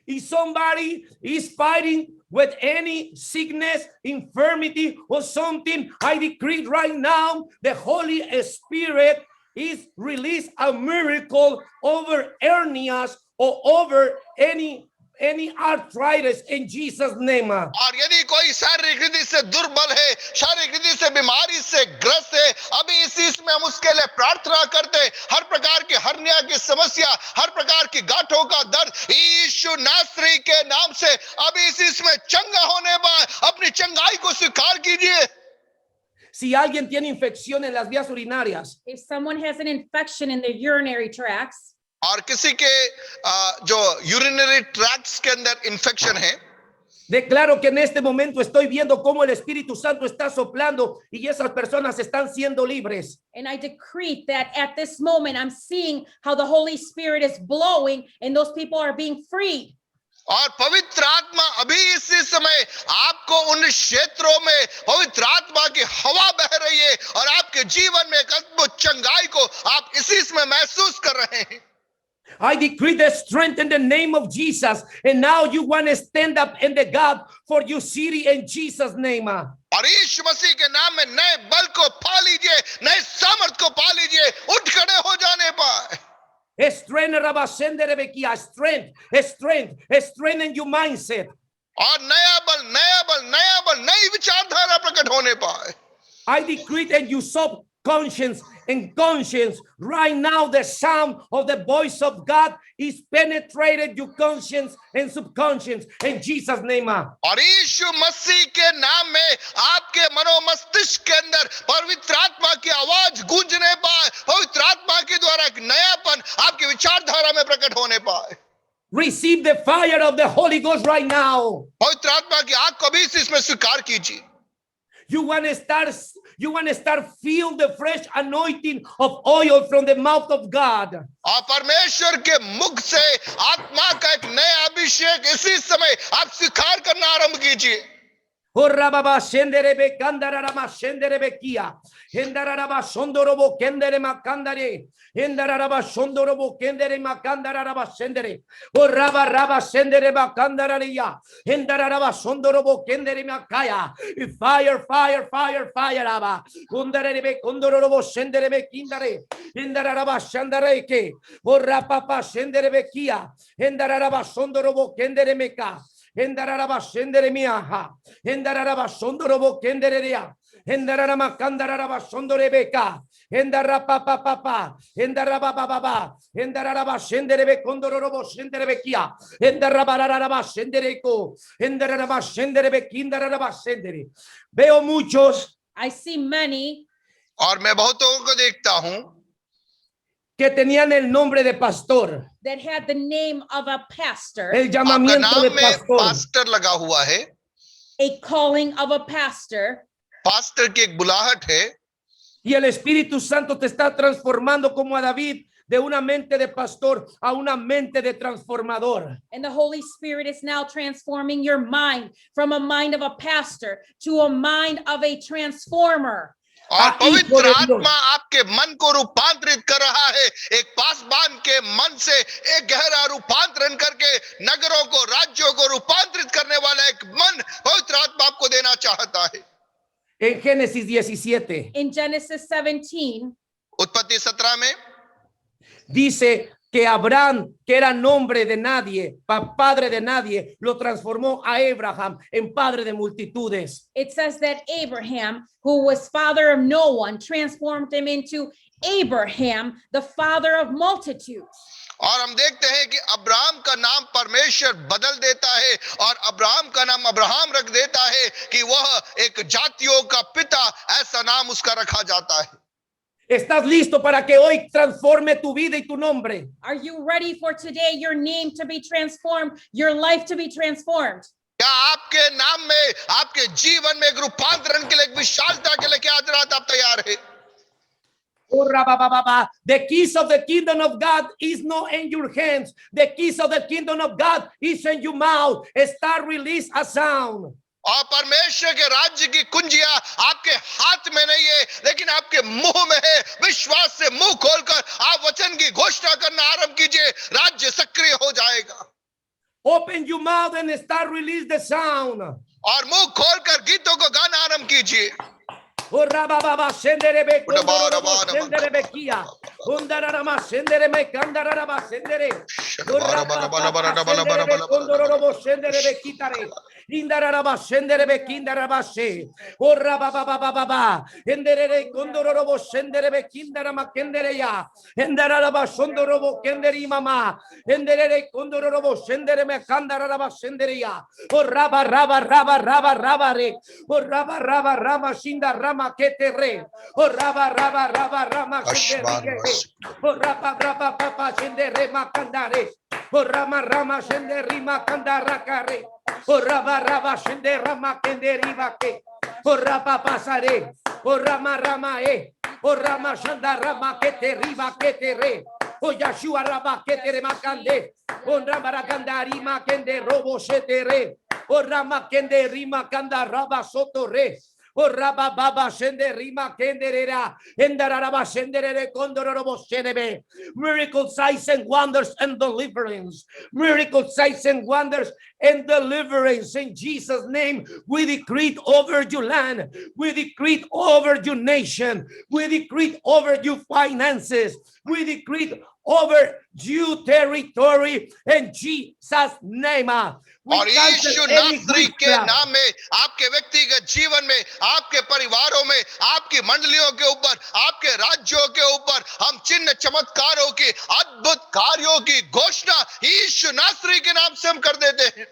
If somebody is fighting with any sickness, infirmity, or something, I decree right now the Holy Spirit is release a miracle over hernias or over any arthritis in Jesus' name. और यदि कोई शारीरिक रीति से दुर्बल है, शारीरिक रीति से बीमारी से ग्रस्त है, अभी इसी में हम उसके लिए प्रार्थना करते हैं। हर प्रकार की हर्निया की समस्या, हर प्रकार की गांठों का दर्द, यीशु नासरी के नाम से अभी इसी में चंगा होने पाए। अपनी चंगाई को स्वीकार कीजिए। Si alguien tiene infección en las vías urinarias, If someone has an infection in their urinary tracts, और किसी के जो यूरिनरी ट्रैक्ट्स के अंदर इंफेक्शन है, Declaro que en este momento estoy viendo cómo el Espíritu Santo está soplando y esas personas están siendo libres. And I decree that at this moment, I'm seeing how the Holy Spirit is blowing and those people are being freed. और पवित्र आत्मा अभी इसी समय आपको उन क्षेत्रों में पवित्र आत्मा की हवा बह रही है और आपके जीवन में एक अद्भुत चंगाई को आप इसी समय महसूस कर रहे हैं. I decree the strength in the name of Jesus. And now you want to stand up in the gap for your city in Jesus' name. और यीशु मसीह के नाम में नए बल को पा लीजिए, नए सामर्थ को पा लीजिए, उठ खड़े हो जाने पाए. Strength, Rabashende Rebekia, strength in your mindset. और नया बल, नई विचारधारा प्रकट होने पाए. I decree that you subconscious and conscience right now the sound of the voice of God is penetrated your conscience and subconscious in Jesus name. और यीशु मसीह के नाम में आपके मनोमस्तिष्क के अंदर पवित्र आत्मा की आवाज गूंजने पाए, पवित्र आत्मा के द्वारा एक नयापन आपकी विचारधारा में प्रकट होने पाए. Receive the fire of the Holy Ghost right now. पवित्र आत्मा की आग को भी इसमें स्वीकार कीजिए. You want to start feel the fresh anointing of oil from the mouth of God. और परमेश्वर के मुख से आत्मा का एक नया अभिषेक इसी समय आप स्वीकार करना आरंभ कीजिए. Horrababa shenderebe kandararama shenderebe kia. Hendararaba sondorobo kendere makandare. Hendararaba sondorobo kendere makandararaba shendere. Horraba raba shendere makandararia. Hendararaba sondorobo kendere makaya. Fire, fire, fire, fire aba. Kundarebe kondorobo shenderebe kindare. Hendararaba shandareke. Horrapapa shenderebe kia. Hendararaba sondorobo kendere meka. Hendararaba shendere miaha. Hendararaba sondorobo kendereria. Hendararama kandararaba sondorebeka. Hendarapa papa. Hendaraba baba. Hendararaba shenderebe kondorobo shenderebekia. Hendaraba shendereko. Hendararaba shenderebe kindararaba shendere. Veo muchos. I see many और मैं बहुतों को देखता हूं que tenían el nombre de pastor. that had the name of a pastor, El आपका llamamiento नाम de में pastor. Pastor लगा हुआ है. a calling of a pastor, pastor की एक बुलाहट है. Y el Espíritu Santo te está transformando como a David de una mente de pastor a una mente de transformador. and the Holy Spirit is now transforming your mind from a mind of a pastor to a mind of a transformer. और हिjo पवित्र de Dios. आत्मा आपके मन को रूपांतरित कर रहा है. एक पासबान के मन से एक गहरा रूपांतरण करके नगरों को, राज्यों को रूपांतरित करने वाला एक मन पवित्र आत्मा आपको देना चाहता है. En Génesis 17 In Genesis 17, उत्पत्ति 17 में dice que Abraham, que era nombre de nadie, padre de nadie, lo transformó a Abraham en padre de multitudes. it says that Abraham, who was father of no one, transformed him into Abraham, the father of multitudes. और हम देखते हैं कि Abraham का नाम परमेश्वर बदल देता है और अब्राहम का नाम अब्राहम रख देता है कि वह एक जातियों का पिता, ऐसा नाम उसका रखा जाता है. ¿Estás listo para que hoy transforme tu vida y tu nombre? Are you ready for today your name to be transformed, your life to be transformed? क्या आपके नाम में, आपके जीवन में एक रूपांतरण के लिए, एक विशालता के लिए क्या आज रात आप तैयार है? The keys of the kingdom of God is not in your hands. The keys of the kingdom of God is in your mouth. Start release a sound. और परमेश्वर के राज्य की कुंजियां आपके हाथ में नहीं है, लेकिन आपके मुंह में है. विश्वास से मुंह खोलकर आप वचन की घोषणा करना आरंभ कीजिए. राज्य सक्रिय हो जाएगा. Open your mouth and start release the sound. और मुंह खोलकर गीतों को गाना आरंभ कीजिए. Oh, rababa, senderebe, kondorobo, senderebe kia. Undararama, sendereme, kandararaba, sendere. Oh, rababa, senderebe, kondorobo, senderebe, kitare. Indararaba, senderebe, kindaraba, se. Oh, rababa, enderere, kondorobo, senderebe, kindarama, kendereya. Endararaba, sondorobo, kenderi mama. Enderere, kondorobo, sendereme, kandararaba, sendereya. Oh, raba, re. Oh, raba, shinda, rama, que te re. Oh, raba, rama, shendere. Oh, raba, papa, shendere, makandare. Oh, rama, shendere, makandara, kare. O raba raba shende rama kende riba ke. O raba pasare. O rama rama e. O rama shanda rama kete riba kete re. O Yeshua raba kete re makande. O rama rakanda rima kende robo shete re. O rama kende rima kanda raba soto re. O raba baba shende rima kenderera endararaba shenderere kondororobo shenebe. Miracle signs and wonders and deliverance. Miracle signs and wonders and deliverance in Jesus' name. We decree over your land. We decree over your nation. We decree over your finances. We decree over your territory in Jesus' name. We और cancel यीशु any नासरी के witchcraft. नाम में आपके व्यक्तिगत जीवन में, आपके परिवारों में, आपकी मंडलियों के ऊपर, आपके राज्यों के ऊपर हम चिन्ह चमत्कारों की, अद्भुत कार्यों की घोषणा यीशु नासरी के नाम से हम कर देते हैं.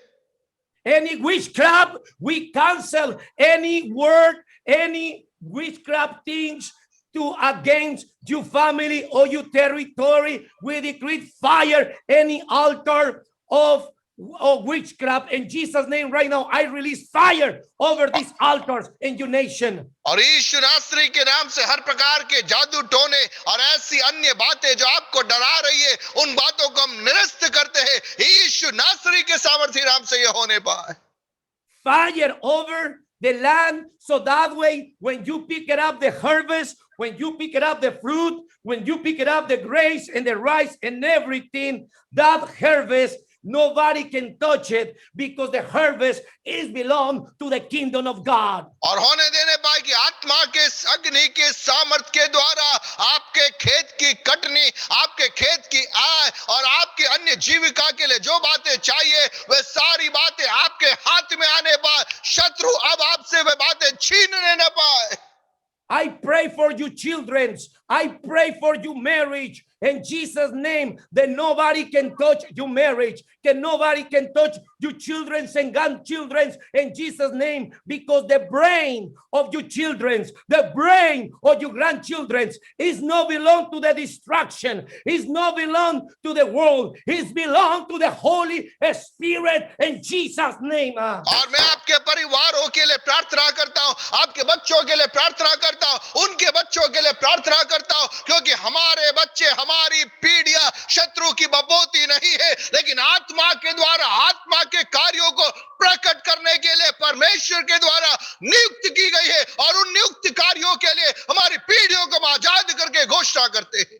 Any witchcraft, we cancel any word, any witchcraft things to against your family or your territory. We decree fire any altar of witchcraft in Jesus' name. Right now, I release fire over these altars in your nation. और यीशु नासरी के नाम से हर प्रकार के जादू टोने और ऐसी अन्य बातें जो आपको डरा रही है, उन बातों को हम निरस्त करते हैं यीशु नासरी के सामर्थ्य नाम से ये होने पाए. Fire over the land, so that way when you pick it up the harvest, when you pick it up the fruit, when you pick it up the grapes and the rice and everything, that harvest, nobody can touch it because the harvest is belong to the kingdom of God. और होने देने पाए कि आत्मा के अग्नि के सामर्थ के द्वारा आपके खेत की कटनी, आपके खेत की आय और आपकी अन्य जीविका के लिए जो बातें चाहिए वे सारी बातें आपके हाथ में आने पाए. शत्रु अब आपसे वे बातें छीनने न पाए. I pray for you children. I pray for you marriage in Jesus' name, that nobody can touch your marriage, that nobody can touch your children and grandchildren in Jesus' name, because the brain of your children, the brain of your grandchildren is not belong to the destruction, is not belong to the world, is belong to the Holy Spirit in Jesus' name. और मैं आपके परिवारों के लिए प्रार्थना करता हूं, आपके बच्चों के लिए प्रार्थना करता हूं, उनके बच्चों के लिए प्रार्थना करता हूं, क्योंकि हमारे बच्चे, हमारी पीढ़ियां शत्रु की बपोती नहीं है, लेकिन आत्मा के द्वारा आत्मा के कार्यों को प्रकट करने के लिए परमेश्वर के द्वारा नियुक्त की गई है. और उन नियुक्त कार्यों के लिए हमारी पीढ़ियों को हम आजाद करके घोषणा करते हैं.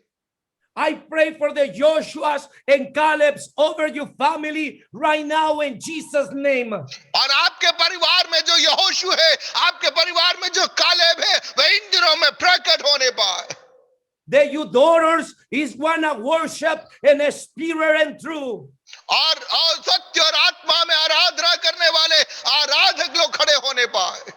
I pray for the Joshuas and Caleb's over your family right now in Jesus' name. और आपके परिवार में जो यहोशू है, आपके परिवार में जो कालेब है, वे इन दिनों में प्रकट होने पाए. That your daughters is wanna worship in a spirit and truth. और सत्य और आत्मा में आराधना करने वाले आराधक लोग खड़े होने पाए.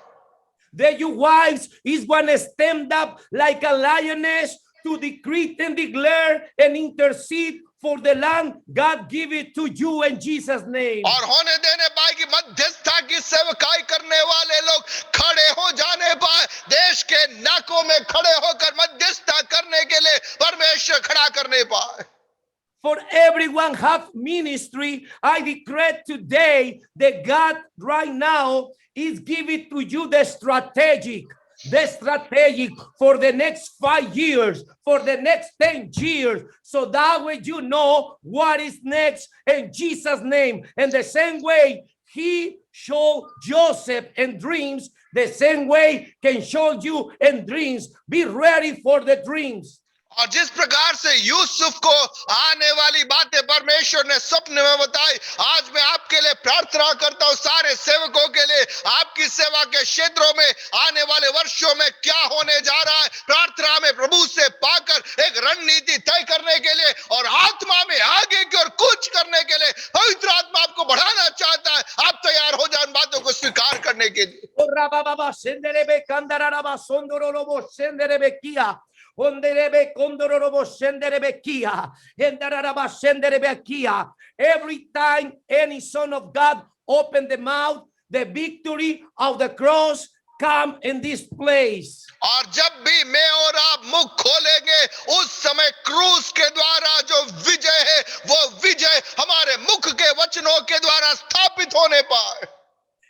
That your wives is wanna stand up like a lioness to decree and declare and intercede for the land. God give it to you in Jesus' name. और होने देने पाए कि मध्यस्थता की सेवकाई करने वाले लोग खड़े हो जाने पाए, देश के नाकों में खड़े होकर मध्यस्थता करने के लिए परमेश्वर खड़ा करने पाए. For everyone have ministry, I declare today that God right now is giving to you the strategic for the next 5 years, for the next 10 years, so that way you know what is next in Jesus' name. And the same way he showed Joseph in dreams, the same way can show you in dreams. Be ready for the dreams. और जिस प्रकार से यूसुफ को आने वाली बातें परमेश्वर ने स्वप्न में बताई, आज मैं आपके लिए प्रार्थना करता हूं, सारे सेवकों के लिए, आपकी सेवा के क्षेत्रों में आने वाले वर्षों में क्या होने जा रहा है, प्रार्थना में प्रभु से पाकर एक रणनीति तय करने के लिए और आत्मा में आगे की ओर कूच करने के लिए पवित्र आत्मा आपको बढ़ाना चाहता है. आप तैयार हो जाए बातों को स्वीकार करने के लिए. Every time any son of God open the mouth, the victory of the cross come in this place. और जब भी मैं और आप मुख खोलेंगे उस समय क्रूस के द्वारा जो विजय है वो विजय हमारे मुख के वचनों के द्वारा स्थापित होने पाए.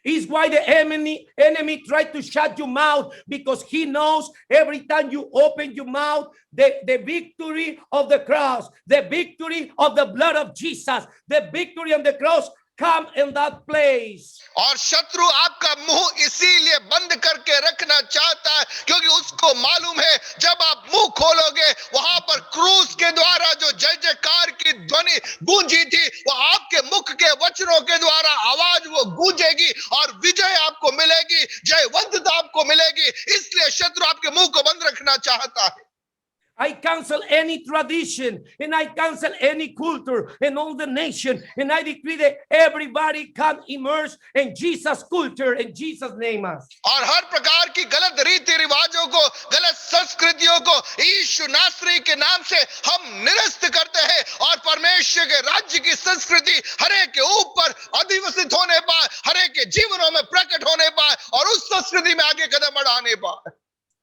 Is why the enemy tried to shut your mouth, because he knows every time you open your mouth, the victory of the cross, the victory of the blood of Jesus, the victory on the cross come in that place. और शत्रु आपका मुंह इसीलिए बंद करके रखना चाहता है क्योंकि उसको मालूम है जब आप मुंह खोलोगे वहां पर क्रूस के द्वारा जो जय जयकार की ध्वनि गूंजी थी वो आपके मुख के वचनों के द्वारा आवाज वो गूंजेगी और विजय आपको मिलेगी, जयवंतता आपको मिलेगी. इसलिए शत्रु आपके मुंह को बंद रखना चाहता है. I cancel any tradition and I cancel any culture in all the nation, and I decree that everybody can immerse in Jesus culture in Jesus name. और हर प्रकार की गलत रीति रिवाजों को, गलत संस्कृतियों को यीशु नासरी के नाम से हम निरस्त करते हैं और परमेश्वर के राज्य की संस्कृति हरेक के ऊपर अधिवसित होने पाए, हरेक के जीवनों में प्रकट होने पाए और उस संस्कृति में आगे कदम बढ़ाने पाए.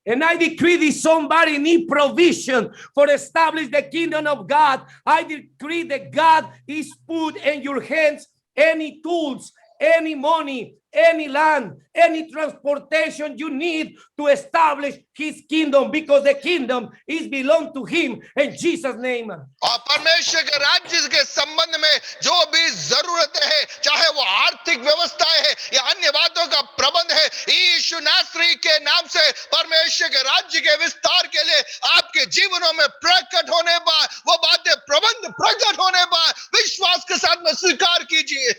And I decree that somebody need provision for establish the kingdom of God. I decree that God is put in your hands any tools, any money, any land, any transportation you need to establish his kingdom, because the kingdom is belong to him in Jesus name. और परमेश्वर के राज्य के संबंध में जो भी जरूरतें हैं, चाहे वो आर्थिक व्यवस्थाएं है या अन्य बातों का प्रबंध है, यीशु नासरी के नाम से परमेश्वर के राज्य के विस्तार के लिए आपके जीवनों में प्रकट होने पाए, वो बातें प्रबंध प्रकट होने पाए, विश्वास के साथ में स्वीकार कीजिए.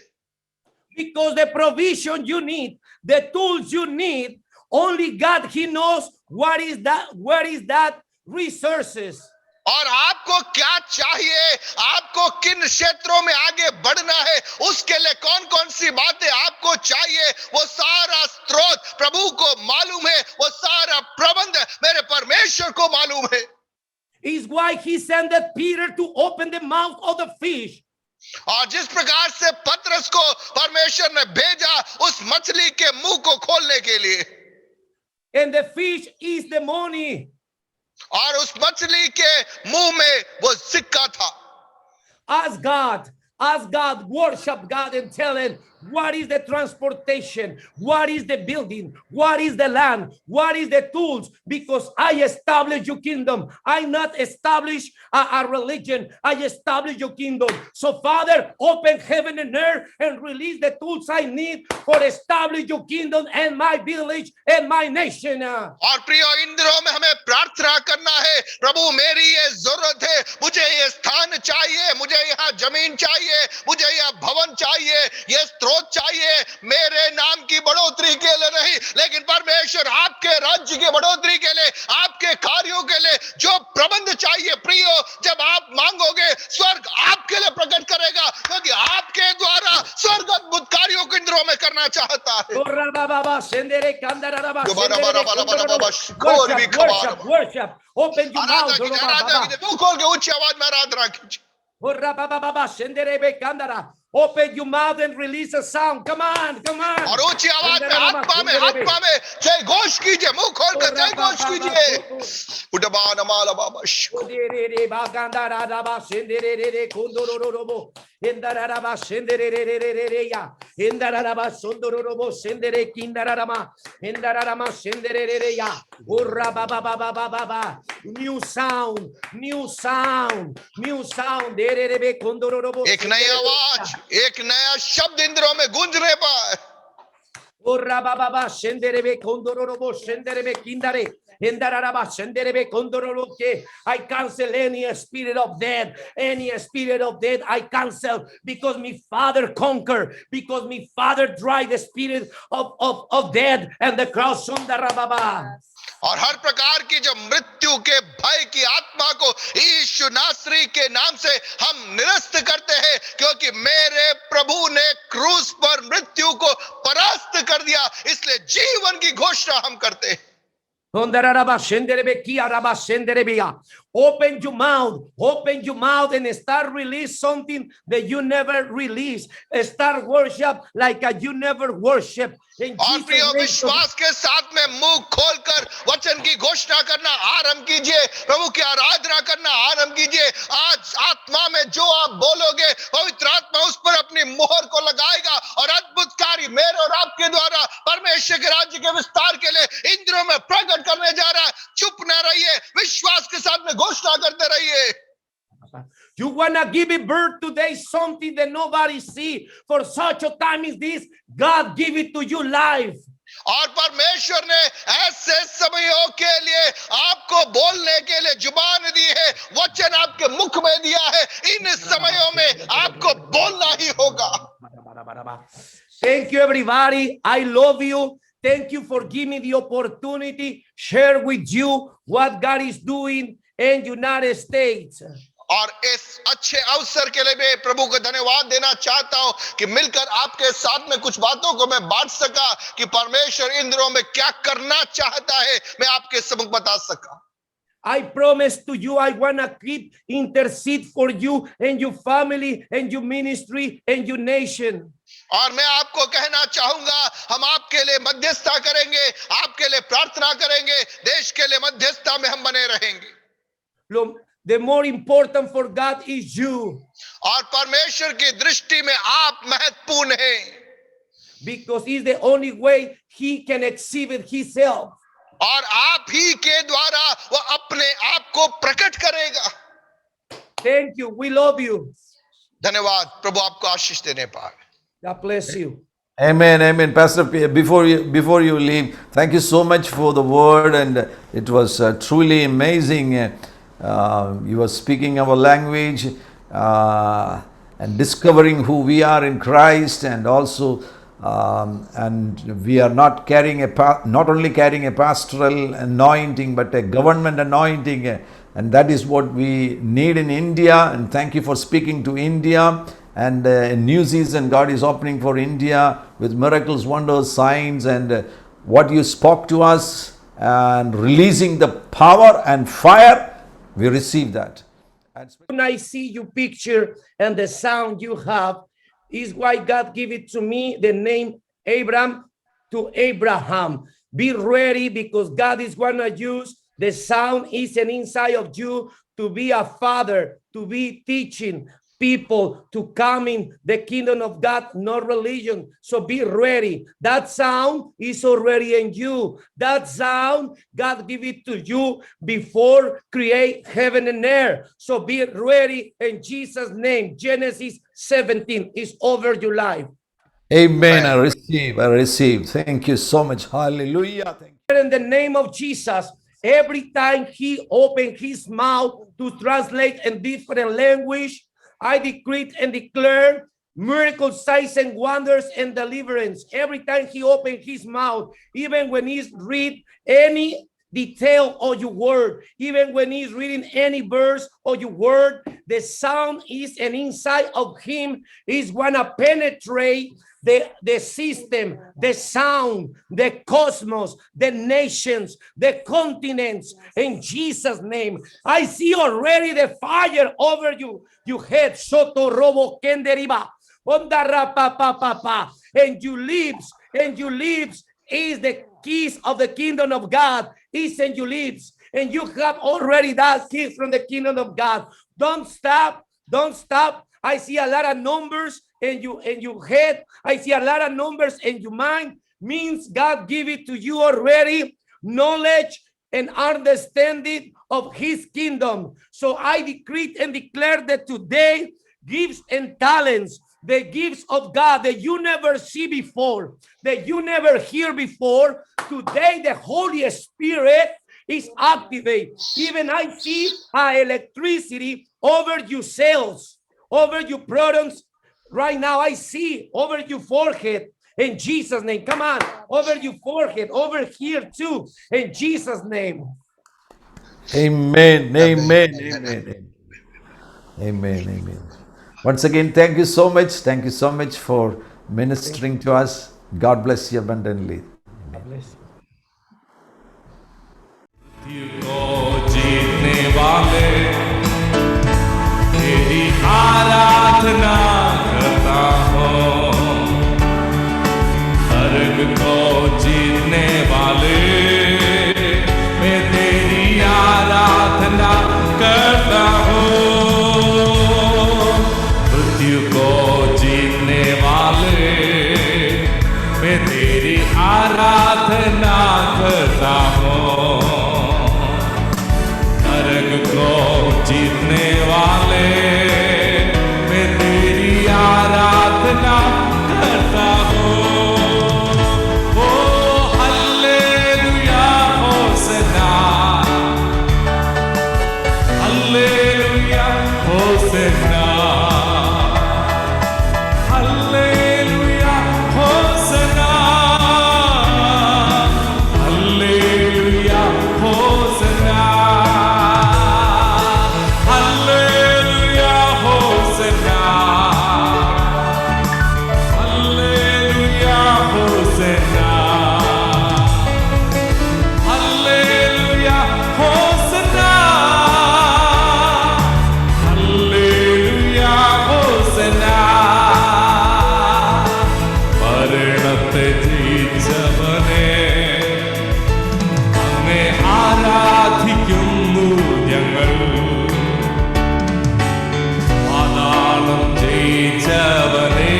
Because the provision you need, the tools you need, only God, he knows what is that, where is that resources. और आपको क्या चाहिए, आपको किन क्षेत्रों में आगे बढ़ना है, उसके लिए कौन कौन सी बातें आपको चाहिए, वो सारा स्रोत प्रभु को मालूम है, वो सारा प्रबंध मेरे परमेश्वर को मालूम है. Is why he sent Peter to open the mouth of the fish. और जिस प्रकार से पतरस को परमेश्वर ने भेजा उस मछली के मुंह को खोलने के लिए, And the fish is the money. और उस मछली के मुंह में वो सिक्का था. Ask God, worship God and tell him what is the transportation, what is the building, what is the land, what is the tools, because I establish your kingdom. I not establish a religion, I establish your kingdom. So Father, open heaven and earth and release the tools I need for establish your kingdom and my village and my nation. और प्रियो, इन दिनों में हमें प्रार्थना करना है, प्रभु मेरी ये जरूरत है, मुझे ये स्थान चाहिए, मुझे यहाँ जमीन चाहिए, मुझे यह भवन चाहिए, ये चाहिए, मेरे नाम की बढ़ोतरी के लिए नहीं, लेकिन परमेश्वर आपके राज्य की बढ़ोतरी के लिए, आपके कार्यों के लिए जो प्रबंध चाहिए. प्रियो, जब आप मांगोगे स्वर्ग आपके लिए प्रकट करेगा, क्योंकि आपके द्वारा स्वर्ग अद्भुत कार्यों को इंद्रों में करना चाहता है. Worship, open your mouth. मुंह खोल के ऊंची आवाज में आराधना कीजिए. Open your mouth and release a sound. Come on. और ऊंची आवाज में आत्मा में जय घोष कीजिए, मुंह खोल कर जय घोष कीजिए. उडबान माला बाबा Ore baganda raba sendere kondoro Indaraba sendere ya. Indaraba sondoro sendere kindarama. Indarama sendere ya. Ora baba. New sound. Derebe kondoro. एक नई आवाज, एक नया शब्द इंद्रों में गूंजने पाए. Ora baba sendere kondoro sendere kindare. I cancel any spirit of death, I cancel, because my Father conquered, because my Father dried the spirit of death and the cross on the Rababa. और हर प्रकार की जो मृत्यु के भय की आत्मा को यीशु नासरी के नाम से हम निरस्त करते हैं, क्योंकि मेरे प्रभु ने क्रूस पर मृत्यु को परास्त कर दिया, इसलिए जीवन की घोषणा हम करते हैं. Open your mouth and start release something that you never release. Start worship like you never worship. और प्रियो विश्वास के साथ में मुंह खोलकर वचन की घोषणा करना आरंभ कीजिए, प्रभु की आराधना करना आरंभ कीजिए। आज आत्मा में जो आप बोलोगे पवित्र आत्मा उस पर अपनी मोहर को लगाएगा और अद्भुत कार्य मेरे और आपके द्वारा परमेश्वर के राज्य के विस्तार के लिए इंद्रियों में प्रकट करने जा रहा है। चुप न रहिए, विश्वास के साथ में घोषणा करते रहिए। You want to give it birth today, something that nobody see. For such a time as this, God give it to you live. और परमेश्वर ने ऐसे समयों के लिए आपको बोलने के लिए जुबान दी है, वचन आपके मुख में दिया है। इन समयों में आपको बोलना ही होगा। Thank you, everybody. I love you. Thank you for giving me the opportunity share with you what God is doing in United States. और इस अच्छे अवसर के लिए मैं प्रभु को धन्यवाद देना चाहता हूं कि मिलकर आपके साथ में कुछ बातों को मैं बांट सका कि परमेश्वर इन दिनों में क्या करना चाहता है, मैं आपके सम्मुख बता सका। I promise to you, I want to keep intercede for you and your family and your ministry and your nation. और मैं आपको कहना चाहूंगा, हम आपके लिए मध्यस्थता करेंगे, आपके लिए प्रार्थना करेंगे, देश के लिए मध्यस्थता में हम बने रहेंगे। The more important for God is you. और परमेश्वर की दृष्टि में आप महत्वपूर्ण हैं। Because he's the only way he can exhibit himself. और आप ही के द्वारा वो अपने आप को प्रकट करेगा। Thank you. We love you. धन्यवाद, प्रभु आपको आशीष देने पाए। God bless you. Amen, amen. Pastor, before you leave, thank you so much for the word, and it was truly amazing. You were speaking our language and discovering who we are in Christ, and also and we are not only carrying a pastoral anointing but a government anointing, and that is what we need in India. And thank you for speaking to India. And a new season God is opening for India with miracles, wonders, signs, and what you spoke to us and releasing the power and fire, we receive that. When I see your picture and the sound you have, is why God gave it to me, the name Abram to Abraham. Be ready, because God is going to use the sound is an inside of you to be a father, to be teaching people to come in the kingdom of God, not religion. So be ready. That sound is already in you. That sound, God give it to you before create heaven and earth. So be ready in Jesus' name. Genesis 17 is over your life. Amen. I receive. Thank you so much. Hallelujah. Thank you. In the name of Jesus, every time he opened his mouth to translate in different language, I decree and declare miracles, signs, and wonders and deliverance. Every time he opened his mouth, even when he's read any detail of your word, even when he's reading any verse of your word, the sound is an inside of him is going to penetrate the system, the sound, the cosmos, the nations, the continents. In Jesus' name, I see already the fire over you. You head soto robo kenderiba onda rapa papa, and your lips is the keys of the kingdom of God. Is in your lips, and you have already that keys from the kingdom of God. Don't stop. I see a lot of numbers in your head. I see a lot of numbers in your mind. Means God give it to you already, knowledge and understanding of his kingdom. So I decree and declare that today gifts and talents, the gifts of God that you never see before, that you never hear before, today the Holy Spirit is activated. Even I see electricity over your cells, over your products. Right now, I see over your forehead in Jesus' name. Come on, over your forehead, over here too, in Jesus' name. Amen. Once again, thank you so much. Thank you so much for ministering to us. God bless you abundantly. God bless you. मृत्यु को जीतने वाले तेरी आराधना करता हूँ, नरक को जीतने वाले मैं तेरी आराधना करता हूँ, मृत्यु को जीतने वाले मैं तेरी आराधना करता हूँ, नरक को जीतने वाले मैं तेरी आराधना करता हूँ। ओ hallelujah होसना, hallelujah होसना, hallelujah होसना, hallelujah होसना, hallelujah होसना, hallelujah होसना, hallelujah होसना, hallelujah होसना, മരണത്തെ ജയിച്ചവനെ അങ്ങേ ആരാധിക്കുന്നു ഞങ്ങൾ, പാതാളം ജയിച്ചവനെ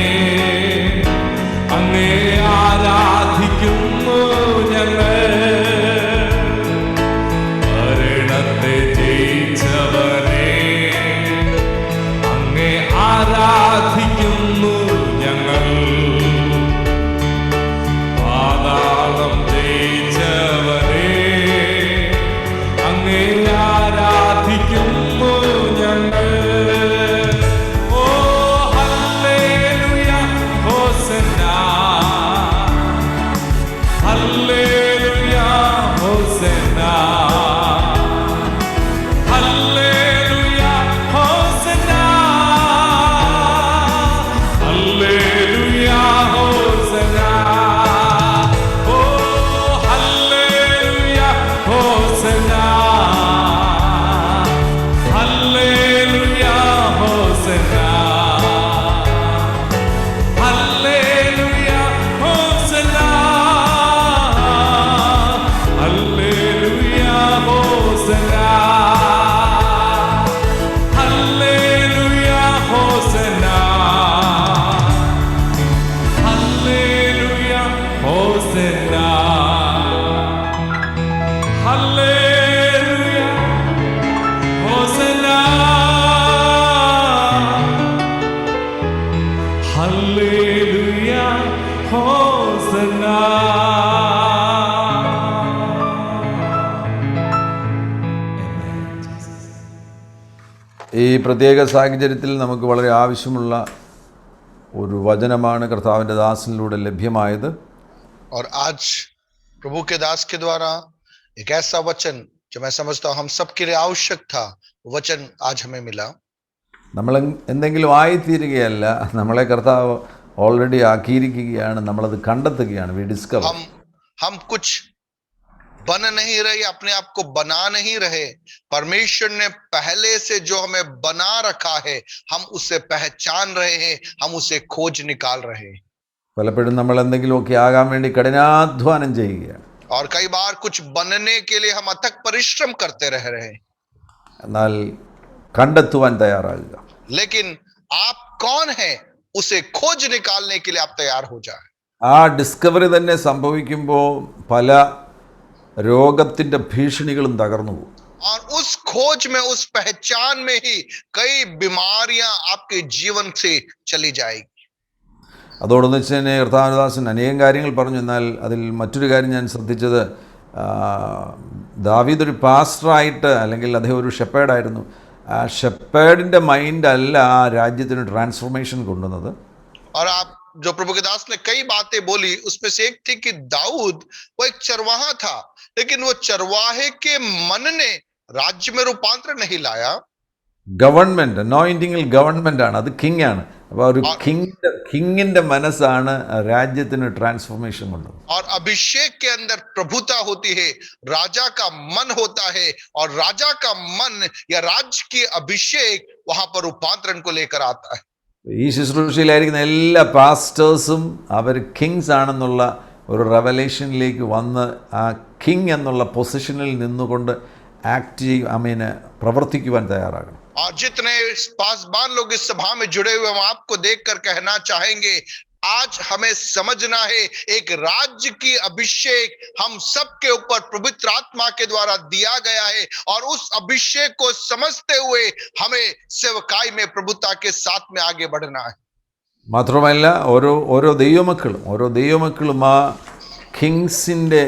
അങ്ങേ ആരാധിക്കുന്നു ഞങ്ങൾ, മരണത്തെ ജയിച്ചവനെ അങ്ങേ ആരാധിക്കുന്നു ഞങ്ങൾ, പാതാളം ജയിച്ചവനെ അങ്ങേ ആരാധിക്കുന്നു ഞങ്ങൾ. ഓ hallelujah hosanna, hallelujah hosanna, hallelujah hosanna, hallelujah hosanna. ഓ hallelujah hosanna, hallelujah hosanna, hallelujah hosanna, hallelujah hosanna, hallelujah hosanna, hallelujah hosanna, hallelujah hosanna, hallelujah hosanna. ഈ പ്രത്യേക സാഹചര്യത്തിൽ നമുക്ക് വളരെ ആവശ്യമുള്ള ഒരു വചനമാണ് കർത്താവിൻ്റെ ദാസനിലൂടെ ലഭ്യമായത്. और आज प्रभु के दास के द्वारा एक ऐसा वचन जो मैं समझता हूँ हम सबके लिए आवश्यक था, वो वचन आज हमें मिला. നമ്മൾ എന്തെങ്കിലും ആയിത്തീരുകയല്ല, നമ്മളെ കർത്താവ് ഓൾറെഡി ആക്കിയിരിക്കുകയാണ്, നമ്മളത് കണ്ടെത്തുകയാണ്. We discover. हम कुछ बन नहीं रहे, अपने आप को बना नहीं रहे, परमेश्वर ने पहले से जो हमें बना रखा है हम उसे पहचान रहे हैं, हम उसे खोज निकाल रहे हैं. പലപ്പോഴും നമ്മൾ എന്തെങ്കിലുമൊക്കെ ആകാൻ വേണ്ടി കഠിനാധ്വാനം ചെയ്യുകയാണ്, और कई बार कुछ बनने के लिए हम अथक परिश्रम करते रह रहे हैं, എന്നാൽ കണ്ടെത്തുവാൻ തയ്യാറാകുക. लेकिन आप कौन है उसे खोज निकालने के लिए आप तैयार हो जाए. ആ ഡിസ്കവറി തന്നെ സംഭവിക്കുമ്പോൾ പല രോഗത്തിൻ്റെ ഭീഷണികളും തകർന്നു പോകും. और उस खोज में, उस पहचान में ही कई बीमारियां आपके जीवन से चली जाएगी. അതോടൊന്ന് വെച്ച് തന്നെ കർത്താവദാസൻ അനേകം കാര്യങ്ങൾ പറഞ്ഞു. എന്നാൽ അതിൽ മറ്റൊരു കാര്യം ഞാൻ ശ്രദ്ധിച്ചത്, ദാവീദ് ഒരു പാസ്റ്ററായിട്ട്, അല്ലെങ്കിൽ അദ്ദേഹം ഒരു ഷെപ്പേർഡായിരുന്നു. ആ ഷെപ്പേർഡിൻ്റെ മൈൻഡ് അല്ല ആ രാജ്യത്തിന് ട്രാൻസ്ഫോർമേഷൻ കൊണ്ടുവന്നത്. और आप जो प्रभु के दास ने कई बातें बोली, उसमें से एक थी कि दाऊद वो एक चरवाहा था, लेकिन वो चरवाहे के मन ने राज्य में रूपांतर नहीं लाया. ഗവൺമെൻറ്, അനോയിന്റിങ്ങിൽ ഗവൺമെൻറ് ആണ്, അത് കിങ് ആണ്. അപ്പോൾ ഒരു കിങ്ങിൻ്റെ മനസ്സാണ് രാജ്യത്തിന് ട്രാൻസ്ഫോർമേഷൻ കൊണ്ടത്. और अभिषेक के अंदर प्रभुता होती है, राजा का मन होता है, और राजा का मन या राज्य की अभिषेक वहां पर रूपांतरण को लेकर आता है. ഈ ശുശ്രൂഷയിലായിരിക്കുന്ന എല്ലാ പാസ്റ്റേഴ്സും അവർ കിങ്സ് ആണെന്നുള്ള ഒരു റെവലേഷനിലേക്ക് വന്ന് ആ കിങ് എന്നുള്ള പൊസിഷനിൽ നിന്നുകൊണ്ട് പ്രവർത്തിക്കുവാൻ തയ്യാറാകണം. और जितने पासबान लोग इस सभा में जुड़े हुए हम आपको देखकर कहना चाहेंगे, आज हमें समझना है एक राज्य की अभिषेक हम सबके ऊपर पवित्र आत्मा के द्वारा दिया गया है, और उस अभिषेक को समझते हुए हमें सेवकाई में प्रभुता के साथ में आगे बढ़ना है. മാത്രമല്ല ഓരോ ദൈവമക്കളും ആ കിങ്സിൻ്റെ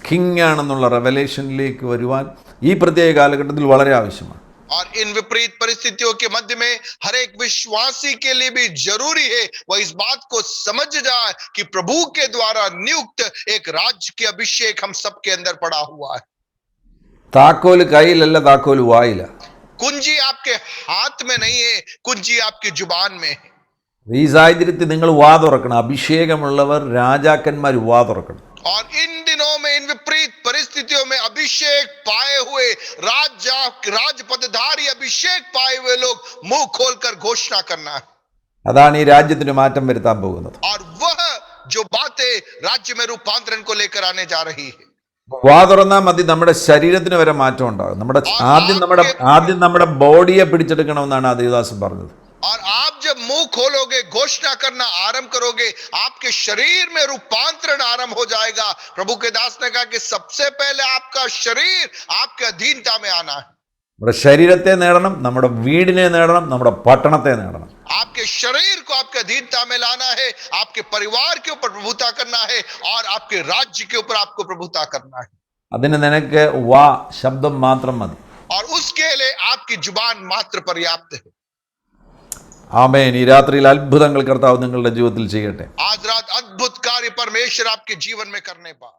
കിങ് ആണെന്നുള്ള റെവലേഷനിലേക്ക് വരുവാൻ ഈ പ്രത്യേക കാലഘട്ടത്തിൽ വളരെ ആവശ്യമാണ്. और इन विपरीत परिस्थितियों के मध्य में हर एक विश्वासी के लिए भी जरूरी है वह इस बात को समझ जाए कि प्रभु के द्वारा नियुक्त एक राज्य की अभिषेक हम सबके अंदर पड़ा हुआ है. താക്കോല് കയ്യിലല്ല, താക്കോല് വായില. कुंजी आपके हाथ में नहीं है, कुंजी आपकी जुबान में है. ഈ സാഹചര്യത്തിൽ നിങ്ങൾ വാ തുറക്കണം. അഭിഷേകമുള്ളവർ രാജാക്കന്മാർ വാ തുറക്കണം. और इन दिनों में इन विपरीत परिस्थितियों में अभिषेक पाए हुए राजपदधारी अभिषेक पाए हुए लोग मुंह खोलकर घोषणा करना है. അതാണ് ഈ രാജ്യത്തിന് മാറ്റം വരുത്താൻ പോകുന്നത്. और वह जो बातें राज्य में रूपांतरण को लेकर आने जा रही है. വാ തുറന്നാൽ മതി, നമ്മുടെ ശരീരത്തിന് വരെ മാറ്റം ഉണ്ടാകും. ആദ്യം നമ്മുടെ ബോഡിയെ പിടിച്ചെടുക്കണമെന്നാണ് ദേവദാസൻ പറഞ്ഞത്. और आप जब मुंह खोलोगे, घोषणा करना आरंभ करोगे, आपके शरीर में रूपांतरण आरंभ हो जाएगा. प्रभु के दास ने कहा कि सबसे पहले आपका शरीर आपके अधीनता में आना है. നമ്മുടെ ശരീരത്തെ നേടണം, നമ്മുടെ വീടിനെ നേടണം, നമ്മുടെ പട്ടണത്തെ നേടണം. आपके शरीर को आपके अधीनता में लाना है, आपके परिवार के ऊपर प्रभुता करना है, और आपके राज्य के ऊपर आपको प्रभुता करना है. അതിന് നിനക്ക് വാ ശബ്ദം മാത്രം മതി. और उसके लिए आपकी जुबान मात्र पर्याप्त है. ആമേൻ. ഈ രാത്രിയിൽ അത്ഭുതങ്ങൾ കർത്താവ് നിങ്ങളുടെ ജീവിതത്തിൽ ചെയ്യട്ടെ. आज रात अद्भुत कार्य परमेश्वर आपके जीवन में करने पा.